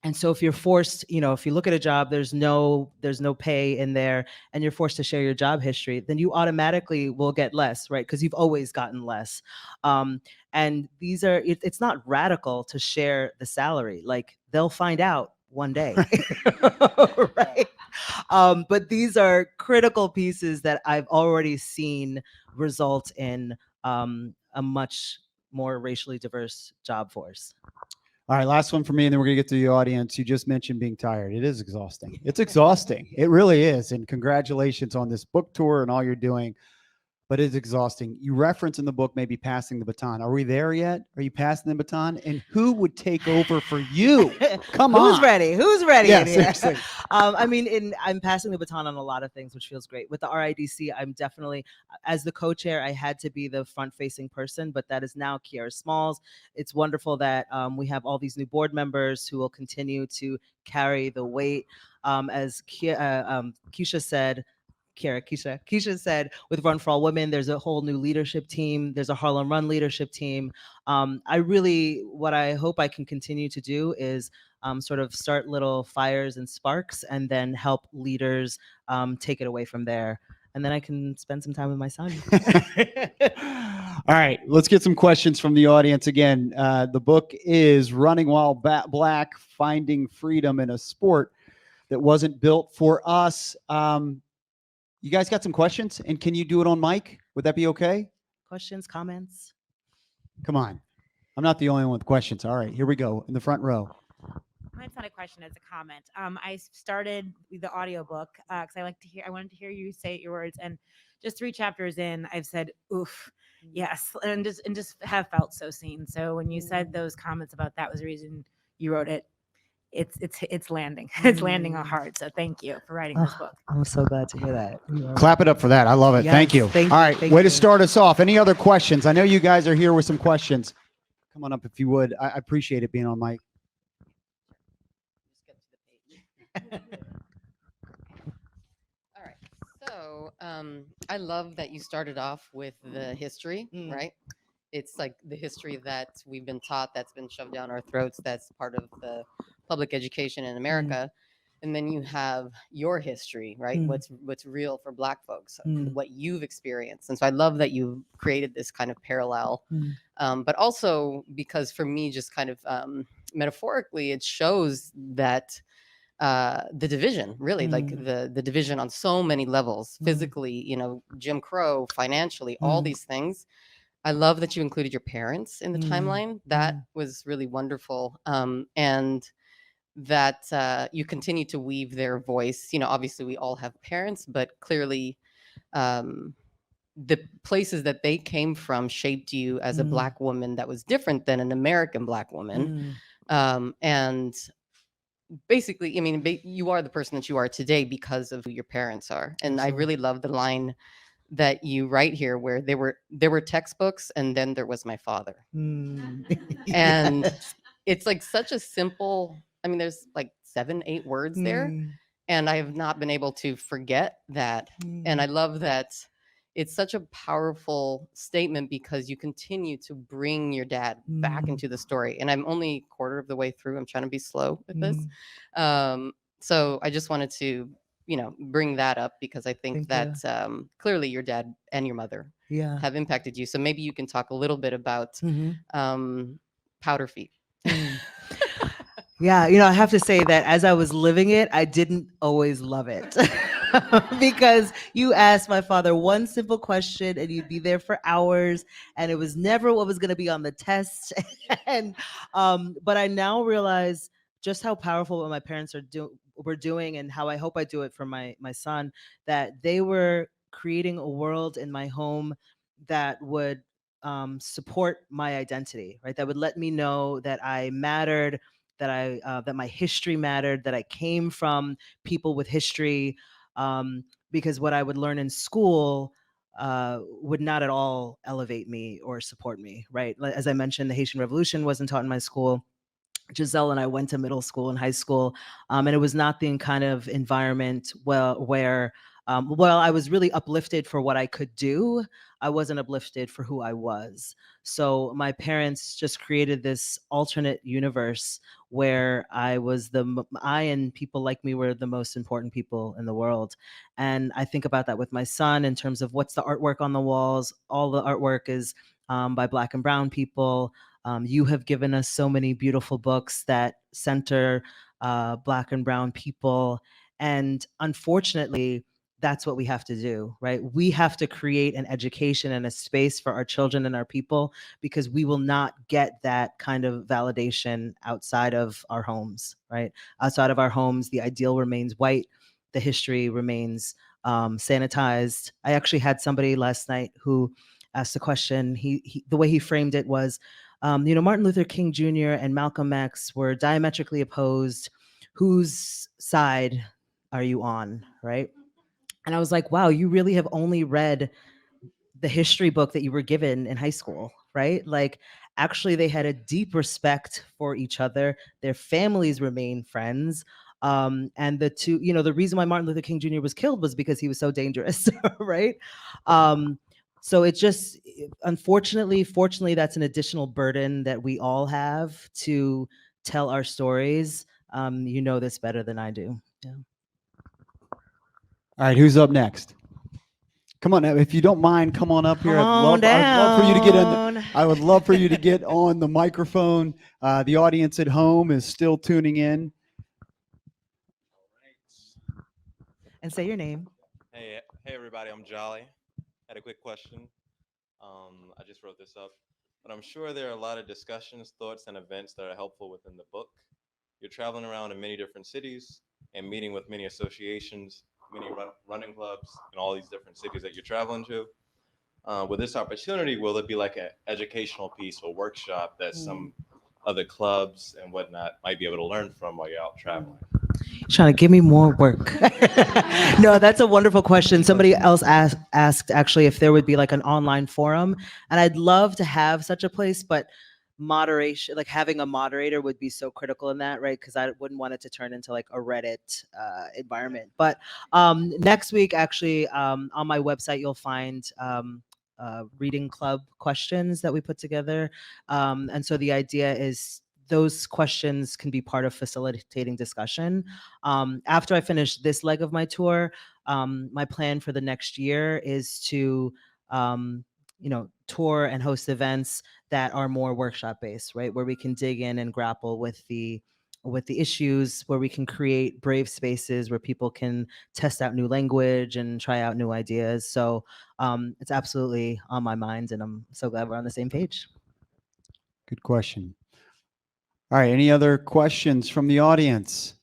And so if you're forced, if you look at a job, there's no pay in there, and you're forced to share your job history, then you automatically will get less, right? Because you've always gotten less. And it's not radical to share the salary. Like, they'll find out one day, right? But these are critical pieces that I've already seen result in a much more racially diverse job force. All right, last one for me, and then we're gonna get to the audience. You just mentioned being tired. It is exhausting. It's exhausting. It really is. And congratulations on this book tour and all you're doing. But it's exhausting. You reference in the book maybe passing the baton. Are we there yet? Are you passing the baton? And who would take over for you? Come on. Who's ready? Who's ready? Yeah, in here? seriously. I'm passing the baton on a lot of things, which feels great. With the RIDC, I'm definitely, as the co-chair, I had to be the front-facing person, but that is now Kiara Smalls. It's wonderful that we have all these new board members who will continue to carry the weight. As Keisha said, Keisha said, with Run for All Women, there's a whole new leadership team. There's a Harlem Run leadership team. What I hope I can continue to do is sort of start little fires and sparks, and then help leaders take it away from there. And then I can spend some time with my son. All right, let's get some questions from the audience. Again, the book is Running While Black, Finding Freedom in a Sport That Wasn't Built for Us. You guys got some questions? And can you do it on mic? Would that be okay? Questions, comments? Come on. I'm not the only one with questions. All right, here we go in the front row. Mine's not a question, it's a comment. I started the audiobook because I wanted to hear you say your words, and just 3 chapters in, I've said, oof, yes, and just have felt so seen. So when you said those comments about that was the reason you wrote it, it's landing. It's landing hard. So thank you for writing this book. I'm so glad to hear that. Clap it up for that. I love it. Yes, thank you. thank All you, right, thank way to you. start us off. Any other questions? I know you guys are here with some questions. Come on up if you would. I appreciate it being on mic. All right. So I love that you started off with the history, right? It's like the history that we've been taught, that's been shoved down our throats, that's part of the public education in America. And then you have your history, right? What's real for Black folks, what you've experienced. And so I love that you created this kind of parallel. But also because for me, just kind of metaphorically, it shows that the division, really, like the division on so many levels, physically, Jim Crow, financially, all these things. I love that you included your parents in the timeline. That was really wonderful. And that you continue to weave their voice. Obviously we all have parents, but clearly the places that they came from shaped you as a Black woman that was different than an American Black woman. And basically, you are the person that you are today because of who your parents are. And I really love the line that you write here where there were textbooks and then there was my father. And it's like such a simple, there's like 7-8 words there, and I have not been able to forget that. And I love that it's such a powerful statement because you continue to bring your dad back into the story. And I'm only a quarter of the way through. I'm trying to be slow with this. So I just wanted to bring that up because I think that clearly your dad and your mother have impacted you. So maybe you can talk a little bit about powder feet. Yeah, I have to say that as I was living it, I didn't always love it. Because you asked my father one simple question and you'd be there for hours, and it was never what was going to be on the test. And but I now realize just how powerful what my parents were doing, and how I hope I do it for my son, that they were creating a world in my home that would support my identity, right? That would let me know that I mattered, that my history mattered, that I came from people with history. Because what I would learn in school would not at all elevate me or support me, right? As I mentioned, the Haitian Revolution wasn't taught in my school. Giselle and I went to middle school and high school, and it was not the kind of environment where Well, I was really uplifted for what I could do. I wasn't uplifted for who I was. So my parents just created this alternate universe where I and people like me were the most important people in the world. And I think about that with my son in terms of what's the artwork on the walls. All the artwork is by Black and brown people. You have given us so many beautiful books that center Black and brown people. And unfortunately, that's what we have to do, right? We have to create an education and a space for our children and our people, because we will not get that kind of validation outside of our homes, right? Outside of our homes, the ideal remains white, the history remains sanitized. I actually had somebody last night who asked a question. The way he framed it was, Martin Luther King Jr. and Malcolm X were diametrically opposed. Whose side are you on, right? And I was like, wow, you really have only read the history book that you were given in high school, right? Like, actually, they had a deep respect for each other. Their families remained friends. And the two, the reason why Martin Luther King Jr. was killed was because he was so dangerous, right? So it just, fortunately, that's an additional burden that we all have to tell our stories. You know this better than I do. Yeah. All right, who's up next? Come on, if you don't mind, come on up here. I'd love for you to get on. I would love for you to get on the microphone. The audience at home is still tuning in. And say your name. Hey, everybody, I'm Jolly. Had a quick question. I just wrote this up, but I'm sure there are a lot of discussions, thoughts, and events that are helpful within the book. You're traveling around in many different cities and meeting with many associations, many running clubs, and all these different cities that you're traveling to. With this opportunity, will it be like an educational piece or workshop that some other clubs and whatnot might be able to learn from while you're out traveling? Trying to give me more work. No, that's a wonderful question. Somebody else asked actually if there would be like an online forum, and I'd love to have such a place, but moderation, like having a moderator would be so critical in that, right? Because I wouldn't want it to turn into like a Reddit environment. But next week, actually, on my website, you'll find reading club questions that we put together. And so the idea is those questions can be part of facilitating discussion. After I finish this leg of my tour, my plan for the next year is to tour and host events that are more workshop based, right? Where we can dig in and grapple with the issues, where we can create brave spaces where people can test out new language and try out new ideas. So it's absolutely on my mind, and I'm so glad we're on the same page. Good question. All right, any other questions from the audience?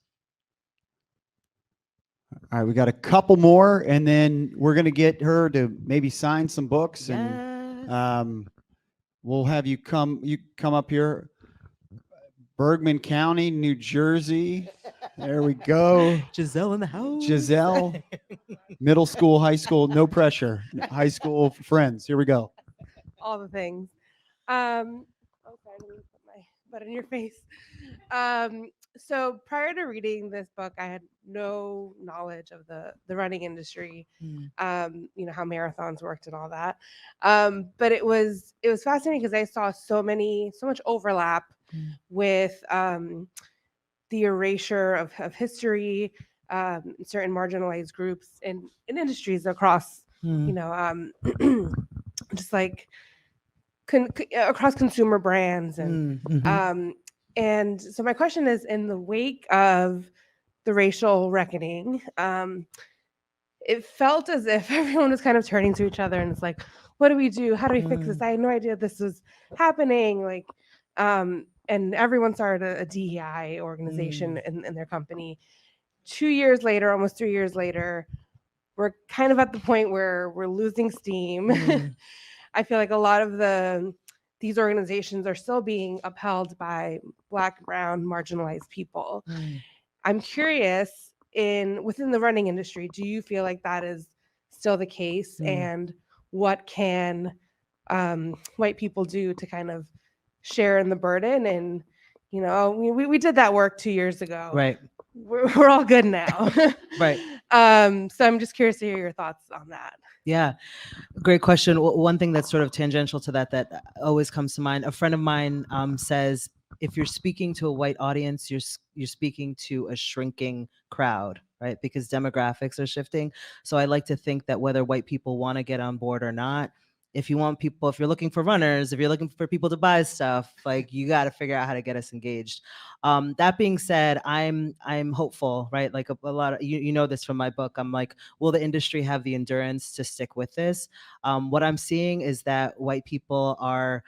All right, we got a couple more, and then we're going to get her to maybe sign some books, and we'll have you come up here. Bergman County, New Jersey. There we go. Giselle in the house. Giselle, middle school, high school, no pressure. High school friends. Here we go. All the things. Oh, sorry, let me put my butt in your face. So prior to reading this book, I had no knowledge of the running industry, how marathons worked and all that. But it was fascinating because I saw so much overlap with the erasure of history, certain marginalized groups in industries across, just like across consumer brands and so my question is, in the wake of the racial reckoning, it felt as if everyone was kind of turning to each other and it's like, what do we do? How do we fix this? I had no idea this was happening. Like, and everyone started a DEI organization in their company. 2 years later, almost 3 years later, we're kind of at the point where we're losing steam. I feel like a lot of these organizations are still being upheld by Black, brown, marginalized people. I'm curious, within the running industry, do you feel like that is still the case? And what can white people do to kind of share in the burden? And we did that work 2 years ago. Right. we're all good now. Right. So I'm just curious to hear your thoughts on that. Yeah, great question. One thing that's sort of tangential to that always comes to mind. A friend of mine says, if you're speaking to a white audience, you're speaking to a shrinking crowd, right? Because demographics are shifting. So I like to think that whether white people want to get on board or not, if you're looking for runners, if you're looking for people to buy stuff, like you got to figure out how to get us engaged. That being said, I'm hopeful, right? Like a lot of you know this from my book. I'm like, will the industry have the endurance to stick with this? What I'm seeing is that white people are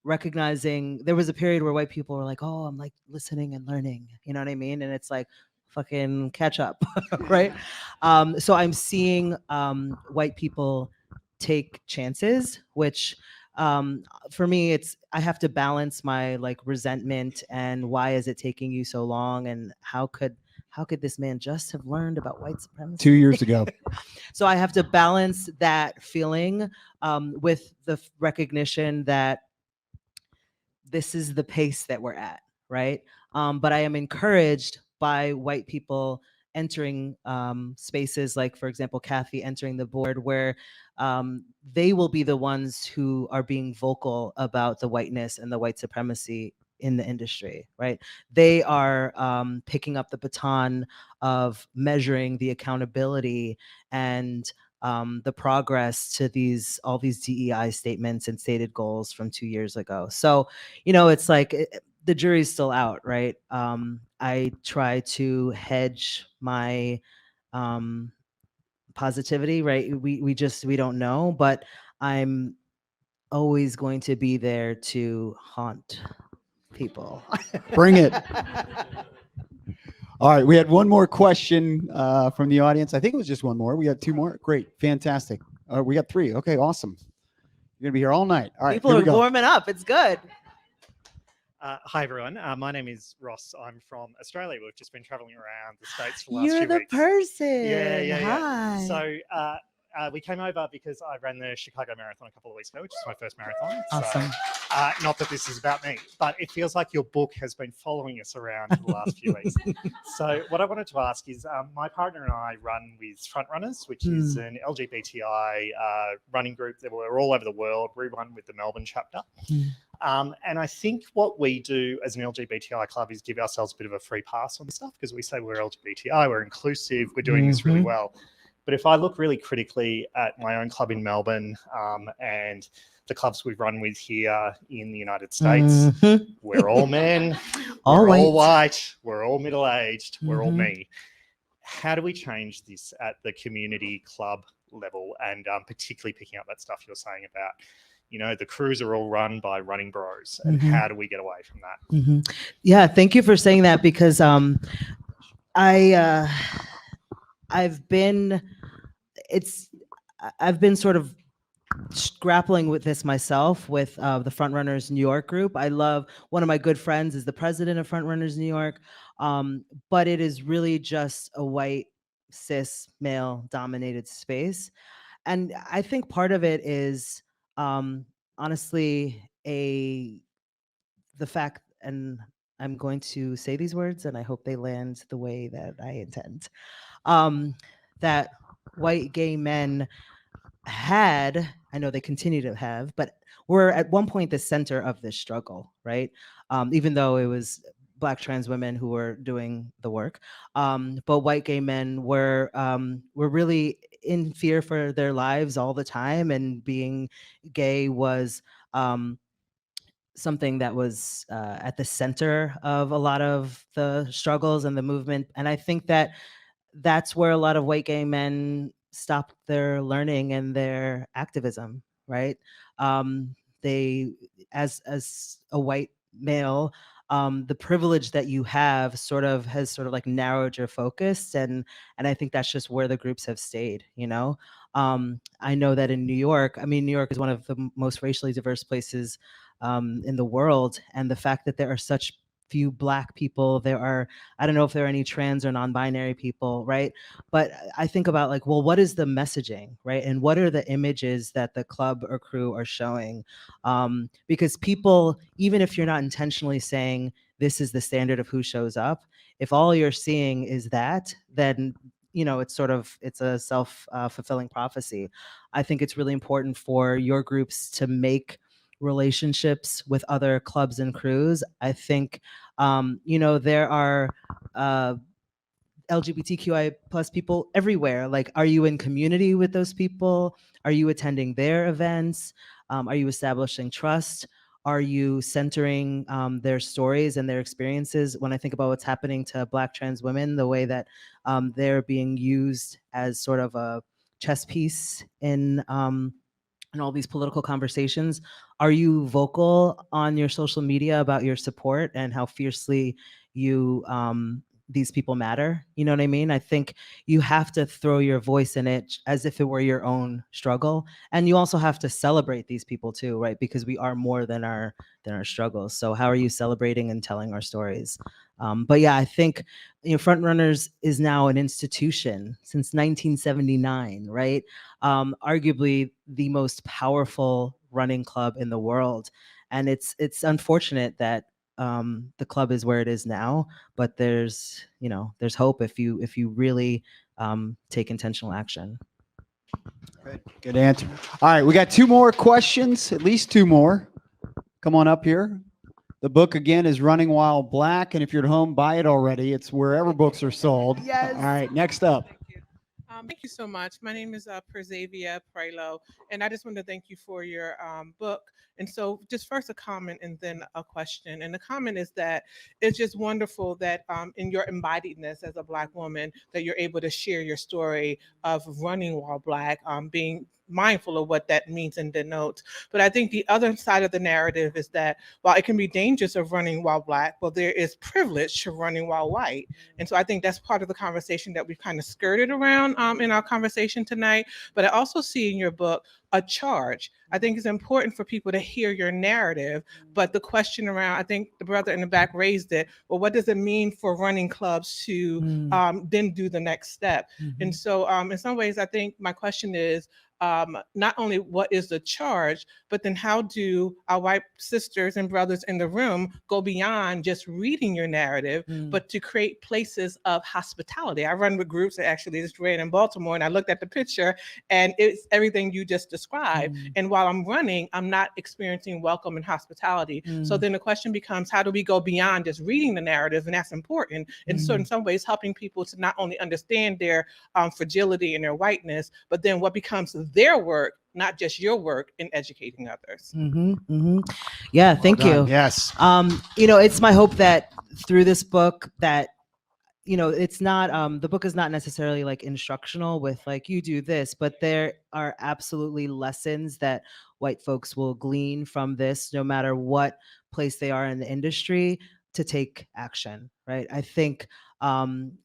recognizing. There was a period where white people were like, oh, I'm like listening and learning, you know what I mean? And it's like, fucking catch up, right? So I'm seeing white people take chances, which for me, I have to balance my like resentment and why is it taking you so long, and how could this man just have learned about white supremacy 2 years ago? So I have to balance that feeling with the recognition that this is the pace that we're at, right? But I am encouraged by white people entering spaces like, for example, Kathy entering the board, where they will be the ones who are being vocal about the whiteness and the white supremacy in the industry, right? They are picking up the baton of measuring the accountability and the progress to all these DEI statements and stated goals from 2 years ago. So, it's like the jury's still out, right? I try to hedge my positivity, right? We don't know, but I'm always going to be there to haunt people. Bring it. All right, we had one more question from the audience. I think it was just one more. We got two more. Great, fantastic. We got three. Okay, awesome. You're gonna be here all night. All right, People here are we go. warming up. It's good. Hi everyone, my name is Ross. I'm from Australia. We've just been traveling around the States for the last You're few the weeks. person. Yeah. Hi. So we came over because I ran the Chicago Marathon a couple of weeks ago, which is my first marathon. Awesome. So, not that this is about me, but it feels like your book has been following us around for the last few weeks. So what I wanted to ask is, my partner and I run with Frontrunners, which is an LGBTI running group that we're all over the world. We run with the Melbourne chapter. And I think what we do as an LGBTI club is give ourselves a bit of a free pass on this stuff, because we say we're LGBTI, we're inclusive, we're doing this really well. But if I look really critically at my own club in Melbourne and the clubs we've run with here in the United States, we're all men, All we're all white. white, we're all middle-aged, we're all me. How do we change this at the community club level, and particularly picking up that stuff you're saying about, the crews are all run by running bros, and how do we get away from that? Yeah, thank you for saying that, because I've been sort of grappling with this myself with the Frontrunners New York group. One of my good friends is the president of Frontrunners New York, but it is really just a white, cis, male dominated space. And I think part of it is honestly the fact, and I'm going to say these words and I hope they land the way that I intend, that white gay men I know they continue to have, but were at one point the center of this struggle, right? Even though it was Black trans women who were doing the work, but white gay men were really in fear for their lives all the time, and being gay was something that was at the center of a lot of the struggles and the movement. And I think that's where a lot of white gay men stopped their learning and their activism, right? They, as a white male, the privilege that you have has sort of like narrowed your focus, and I think that's just where the groups have stayed. I know that in New York, New York is one of the most racially diverse places in the world, and the fact that there are such few Black people. There are, I don't know if there are any trans or non-binary people, right? But I think about like, well, what is the messaging, right? And what are the images that the club or crew are showing? Because people, even if you're not intentionally saying this is the standard of who shows up, if all you're seeing is that, then it's a self-fulfilling prophecy. I think it's really important for your groups to make relationships with other clubs and crews. I think, there are LGBTQI plus people everywhere. Like, are you in community with those people? Are you attending their events? Are you establishing trust? Are you centering their stories and their experiences? When I think about what's happening to Black trans women, the way that they're being used as sort of a chess piece in all these political conversations, are you vocal on your social media about your support and how fiercely you these people matter? You know what I mean? I think you have to throw your voice in it as if it were your own struggle, and you also have to celebrate these people too, right? Because we are more than our struggles. So how are you celebrating and telling our stories? But yeah, I think Front Runners is now an institution since 1979, right? Arguably the most powerful running club in the world, and it's unfortunate that the club is where it is now. But there's hope if you really take intentional action. Good answer. All right, we got two more questions, at least two more. Come on up here. The book again is Running While Black, and if you're at home, buy it already. It's wherever books are sold. Yes. All right, next up. Thank you so much. My name is Persavia Prelo, and I just want to thank you for your book. And so just first a comment and then a question. And the comment is that it's just wonderful that in your embodiedness as a Black woman, that you're able to share your story of running while Black, being mindful of what that means and denotes. But I think the other side of the narrative is that while it can be dangerous of running while Black, well, there is privilege to running while white. And so I think that's part of the conversation that we've kind of skirted around in our conversation tonight. But I also see in your book a charge. I think it's important for people to hear your narrative, but the question around, I think the brother in the back raised it, well, what does it mean for running clubs to then do the next step? And so in some ways, I think my question is, not only what is the charge, but then how do our white sisters and brothers in the room go beyond just reading your narrative, but to create places of hospitality? I run with groups that actually just ran in Baltimore, and I looked at the picture and it's everything you just described. And while I'm running, I'm not experiencing welcome and hospitality. So then the question becomes, how do we go beyond just reading the narrative? And that's important. And so in some ways, helping people to not only understand their fragility and their whiteness, but then what becomes their work, not just your work, in educating others. Yeah, thank you. Yes. It's my hope that through this book that it's not the book is not necessarily like instructional with like you do this, but there are absolutely lessons that white folks will glean from this, no matter what place they are in the industry, to take action, right? I think in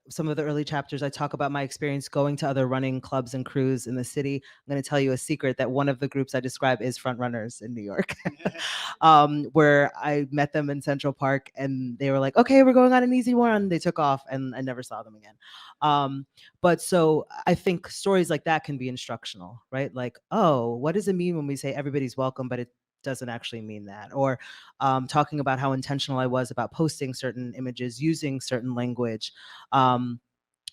some of the early chapters, I talk about my experience going to other running clubs and crews in the city. I'm going to tell you a secret that one of the groups I describe is Front Runners in New York, where I met them in Central Park and they were like, okay, we're going on an easy one. They took off and I never saw them again. But so I think stories like that can be instructional, right? Like, oh, what does it mean when we say everybody's welcome, but it doesn't actually mean that? Or talking about how intentional I was about posting certain images, using certain language,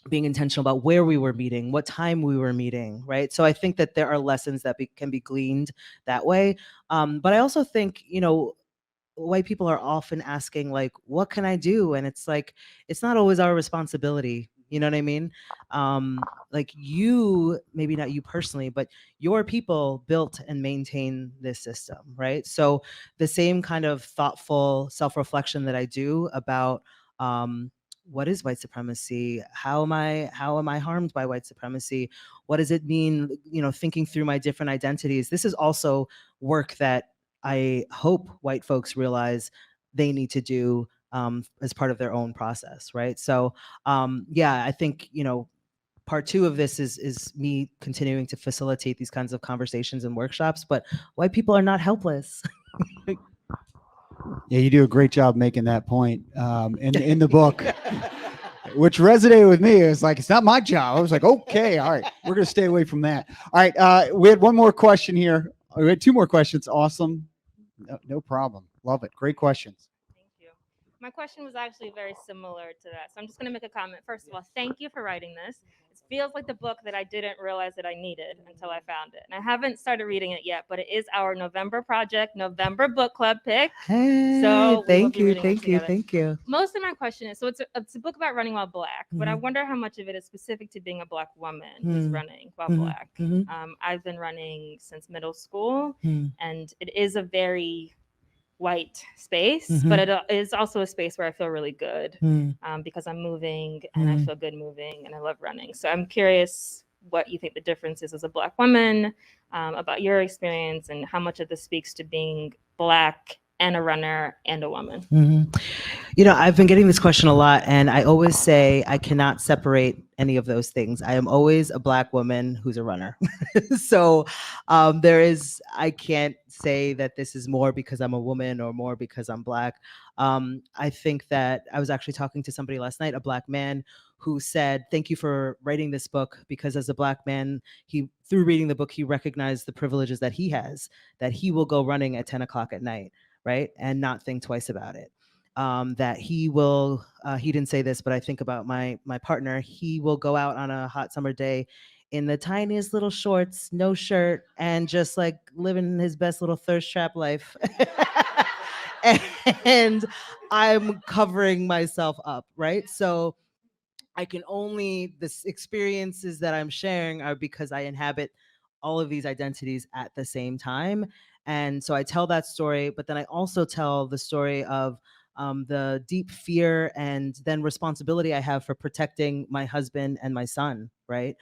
being intentional about where we were meeting, what time we were meeting, right? So I think that there are lessons that can be gleaned that way. But I also think, white people are often asking, like, what can I do? And it's like, it's not always our responsibility. You know what I mean? Like you, maybe not you personally, but your people built and maintain this system, right? So the same kind of thoughtful self-reflection that I do about what is white supremacy? How am I harmed by white supremacy? What does it mean? Thinking through my different identities. This is also work that I hope white folks realize they need to do as part of their own process, right? So yeah, I think, part two of this is me continuing to facilitate these kinds of conversations and workshops, but white people are not helpless. Yeah, you do a great job making that point in the book, which resonated with me. It was like, it's not my job. I was like, okay, all right, we're going to stay away from that. All right, we had one more question here. We had two more questions. Awesome. No problem. Love it. Great questions. Thank you. My question was actually very similar to that. So I'm just going to make a comment. First of all, thank you for writing this. It feels like the book that I didn't realize that I needed until I found it. And I haven't started reading it yet, but it is our November project, November book club pick. Hey, So we will thank be you, reading it thank you, together. thank you. Most of my question is, so it's a book about running while Black, but I Mhm. wonder how much of it is specific to being a Black woman who's Mm. running while Mhm, Black. mhm. I've been running since middle school, Mm. and it is a very white space, Mhm. but it is also a space where I feel really good Mm. because I'm moving and I Mm. feel good moving and I love running. So I'm curious what you think the difference is as a Black woman, about your experience and how much of this speaks to being Black and a runner and a woman. Mhm. You know, I've been getting this question a lot, and I always say I cannot separate any of those things. I am always a Black woman who's a runner. So I can't say that this is more because I'm a woman or more because I'm Black. I think that I was actually talking to somebody last night, a Black man, who said, thank you for writing this book, because as a Black man, through reading the book, he recognized the privileges that he has, that he will go running at 10 o'clock at night, right? And not think twice about it. That he will, he didn't say this, but I think about my partner, he will go out on a hot summer day in the tiniest little shorts, no shirt, and just like living his best little thirst trap life. And I'm covering myself up, right? So this experiences that I'm sharing are because I inhabit all of these identities at the same time. And so I tell that story, but then I also tell the story of the deep fear and then responsibility I have for protecting my husband and my son, right?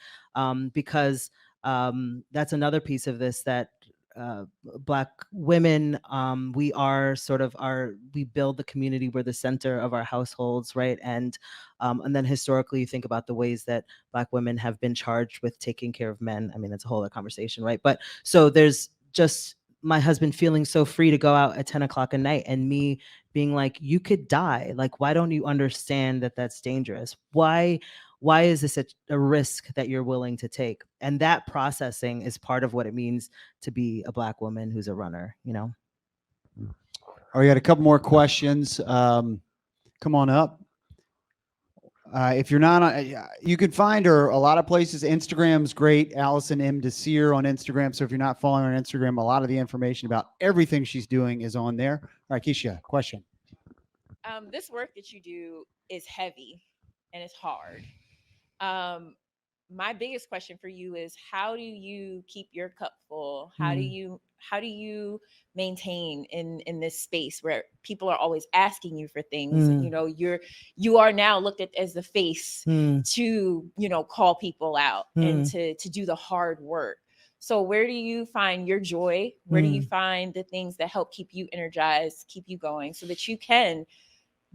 Because that's another piece of this, that Black women, we are we build the community, we're the center of our households, right? And then historically, you think about the ways that Black women have been charged with taking care of men. I mean, that's a whole other conversation, right? But so there's just my husband feeling so free to go out at 10 o'clock at night, and me being like, you could die. Like, why don't you understand that that's dangerous? Why is this a risk that you're willing to take? And that processing is part of what it means to be a Black woman who's a runner, you know? Oh, we got a couple more questions. Come on up. If you're not, you can find her a lot of places. Instagram's great, Alison M. Désir on Instagram. So if you're not following her on Instagram, a lot of the information about everything she's doing is on there. All right, Keisha, question. This work that you do is heavy and it's hard. My biggest question for you is, how do you keep your cup full? How do you maintain in this space where people are always asking you for things? You know, you are now looked at as the face to, you know, call people out and to do the hard work. So where do you find your joy? Where do you find the things that help keep you energized, keep you going, so that you can,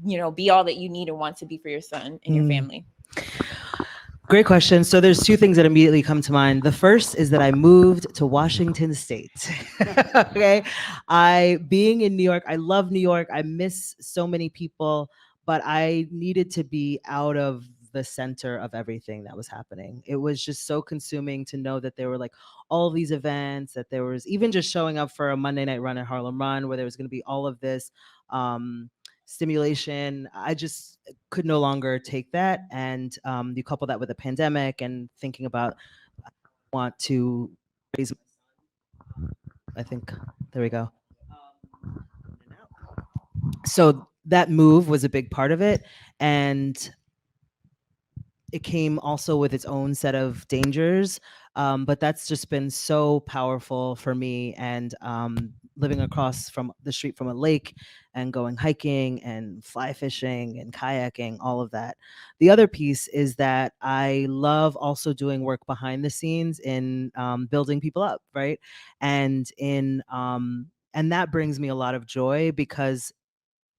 you know, be all that you need and want to be for your son and your family? Great question. So there's two things that immediately come to mind. The first is that I moved to Washington State. Okay. Being in New York, I love New York. I miss so many people, but I needed to be out of the center of everything that was happening. It was just so consuming to know that there were like all these events, that there was even just showing up for a Monday night run at Harlem Run, where there was going to be all of this stimulation. I just could no longer take that. And you couple that with a pandemic and thinking about, I want to raise, I think, there we go. So that move was a big part of it. And it came also with its own set of dangers. But that's just been so powerful for me. And living across from the street from a lake and going hiking and fly fishing and kayaking, all of that. The other piece is that I love also doing work behind the scenes in building people up, right? And and that brings me a lot of joy, because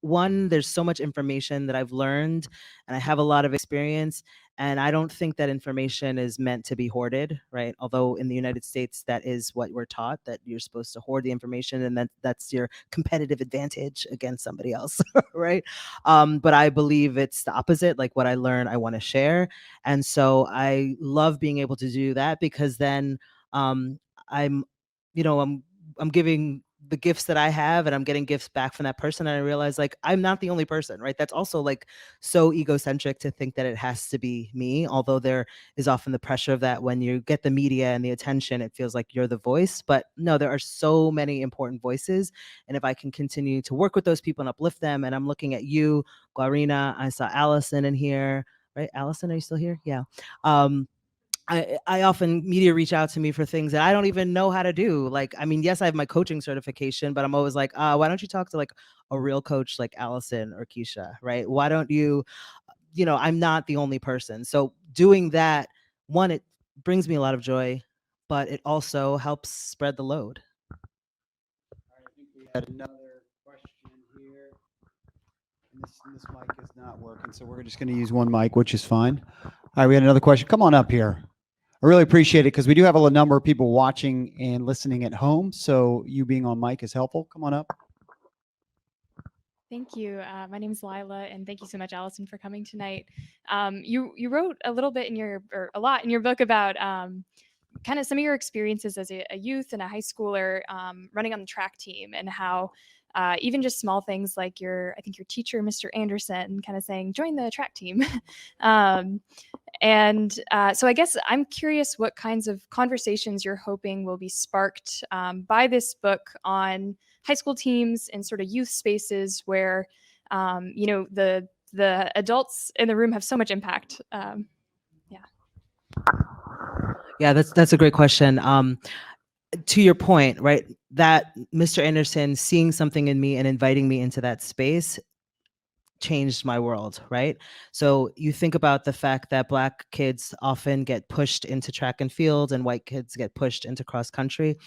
one, there's so much information that I've learned and I have a lot of experience. And I don't think that information is meant to be hoarded, right? Although in the United States, that is what we're taught, that you're supposed to hoard the information and that's your competitive advantage against somebody else, right? But I believe it's the opposite. Like what I learn, I want to share. And so I love being able to do that because then I'm, I'm giving the gifts that I have and I'm getting gifts back from that person. And I realize like, I'm not the only person, right? That's also like so egocentric to think that it has to be me. Although there is often the pressure of that when you get the media and the attention, it feels like you're the voice, but no, there are so many important voices. And if I can continue to work with those people and uplift them, and I'm looking at you, Guarina, I saw Allison in here, right? Allison, are you still here? Yeah. I often media reach out to me for things that I don't even know how to do. Like, I mean, yes, I have my coaching certification, but I'm always like, why don't you talk to like a real coach like Allison or Keisha, right? Why don't you, I'm not the only person. So doing that, one, it brings me a lot of joy, but it also helps spread the load. I think we had another question here. And this mic is not working, so we're just going to use one mic, which is fine. All right, we had another question. Come on up here. I really appreciate it because we do have a number of people watching and listening at home. So you being on mic is helpful. Come on up. Thank you. My name is Lila, and thank you so much, Allison, for coming tonight. You wrote a little bit or a lot in your book about kind of some of your experiences as a youth and a high schooler running on the track team, and how even just small things like I think your teacher, Mr. Anderson, kind of saying, join the track team. So I guess I'm curious what kinds of conversations you're hoping will be sparked by this book on high school teams and sort of youth spaces where, the adults in the room have so much impact. Yeah, that's a great question. To your point, right, that Mr. Anderson seeing something in me and inviting me into that space changed my world, right? So you think about the fact that Black kids often get pushed into track and field and white kids get pushed into cross country.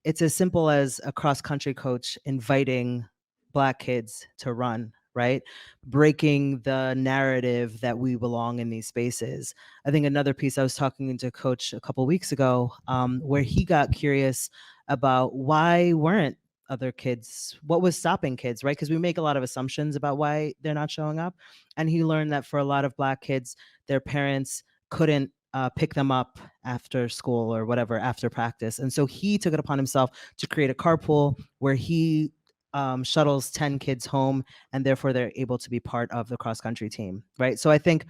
It's as simple as a cross country coach inviting Black kids to run, right? Breaking the narrative that we belong in these spaces. I think another piece, I was talking to Coach a couple weeks ago, where he got curious about why weren't other kids, what was stopping kids, right? Because we make a lot of assumptions about why they're not showing up. And he learned that for a lot of Black kids, their parents couldn't pick them up after school or whatever, after practice. And so he took it upon himself to create a carpool where he shuttles 10 kids home, and therefore they're able to be part of the cross country team, right? So I think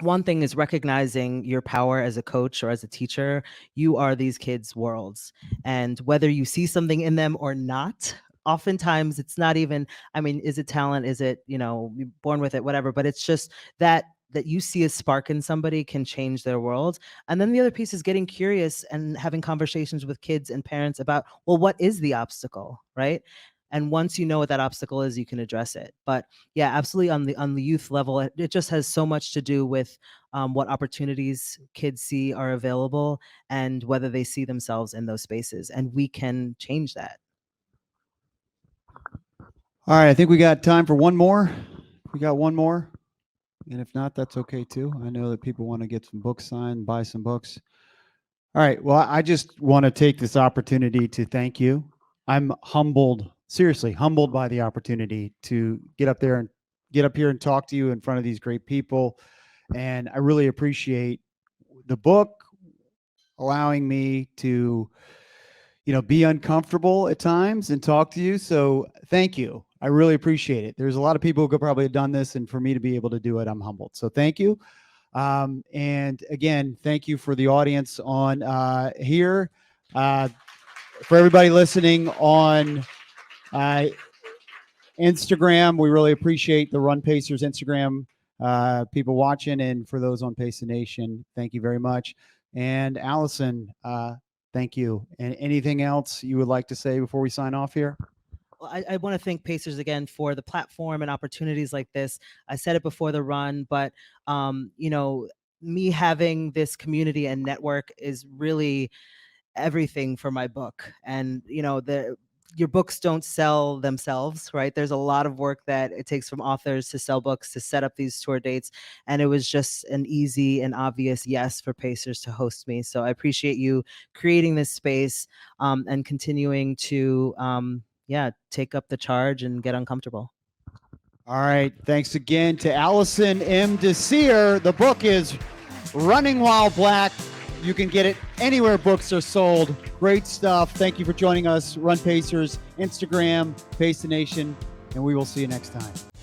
one thing is recognizing your power as a coach or as a teacher. You are these kids' worlds. And whether you see something in them or not, oftentimes it's not even, I mean, is it talent? Is it, born with it, whatever, but it's just that you see a spark in somebody can change their world. And then the other piece is getting curious and having conversations with kids and parents about, well, what is the obstacle, right? And once you know what that obstacle is, you can address it. But yeah, absolutely on the youth level, it just has so much to do with what opportunities kids see are available and whether they see themselves in those spaces. And we can change that. All right, I think we got time for one more. We got one more. And if not, that's okay too. I know that people want to get some books signed, buy some books. All right. Well, I just want to take this opportunity to thank you. I'm humbled, seriously humbled by the opportunity to get up here and talk to you in front of these great people. And I really appreciate the book allowing me to, be uncomfortable at times and talk to you. So thank you. I really appreciate it. There's a lot of people who could probably have done this, and for me to be able to do it, I'm humbled. So thank you. And again, thank you for the audience on here. For everybody listening on Instagram, we really appreciate the Run Pacers Instagram people watching. And for those on Pace the Nation, thank you very much. And Allison, thank you. And anything else you would like to say before we sign off here? I want to thank Pacers again for the platform and opportunities like this. I said it before the run, but me having this community and network is really everything for my book. And your books don't sell themselves, right? There's a lot of work that it takes from authors to sell books, to set up these tour dates. And it was just an easy and obvious yes for Pacers to host me. So I appreciate you creating this space and continuing to, take up the charge and get uncomfortable. All right. Thanks again to Alison M. Désir. The book is Running While Black. You can get it anywhere books are sold. Great stuff. Thank you for joining us. Run Pacers, Instagram, Pace the Nation, and we will see you next time.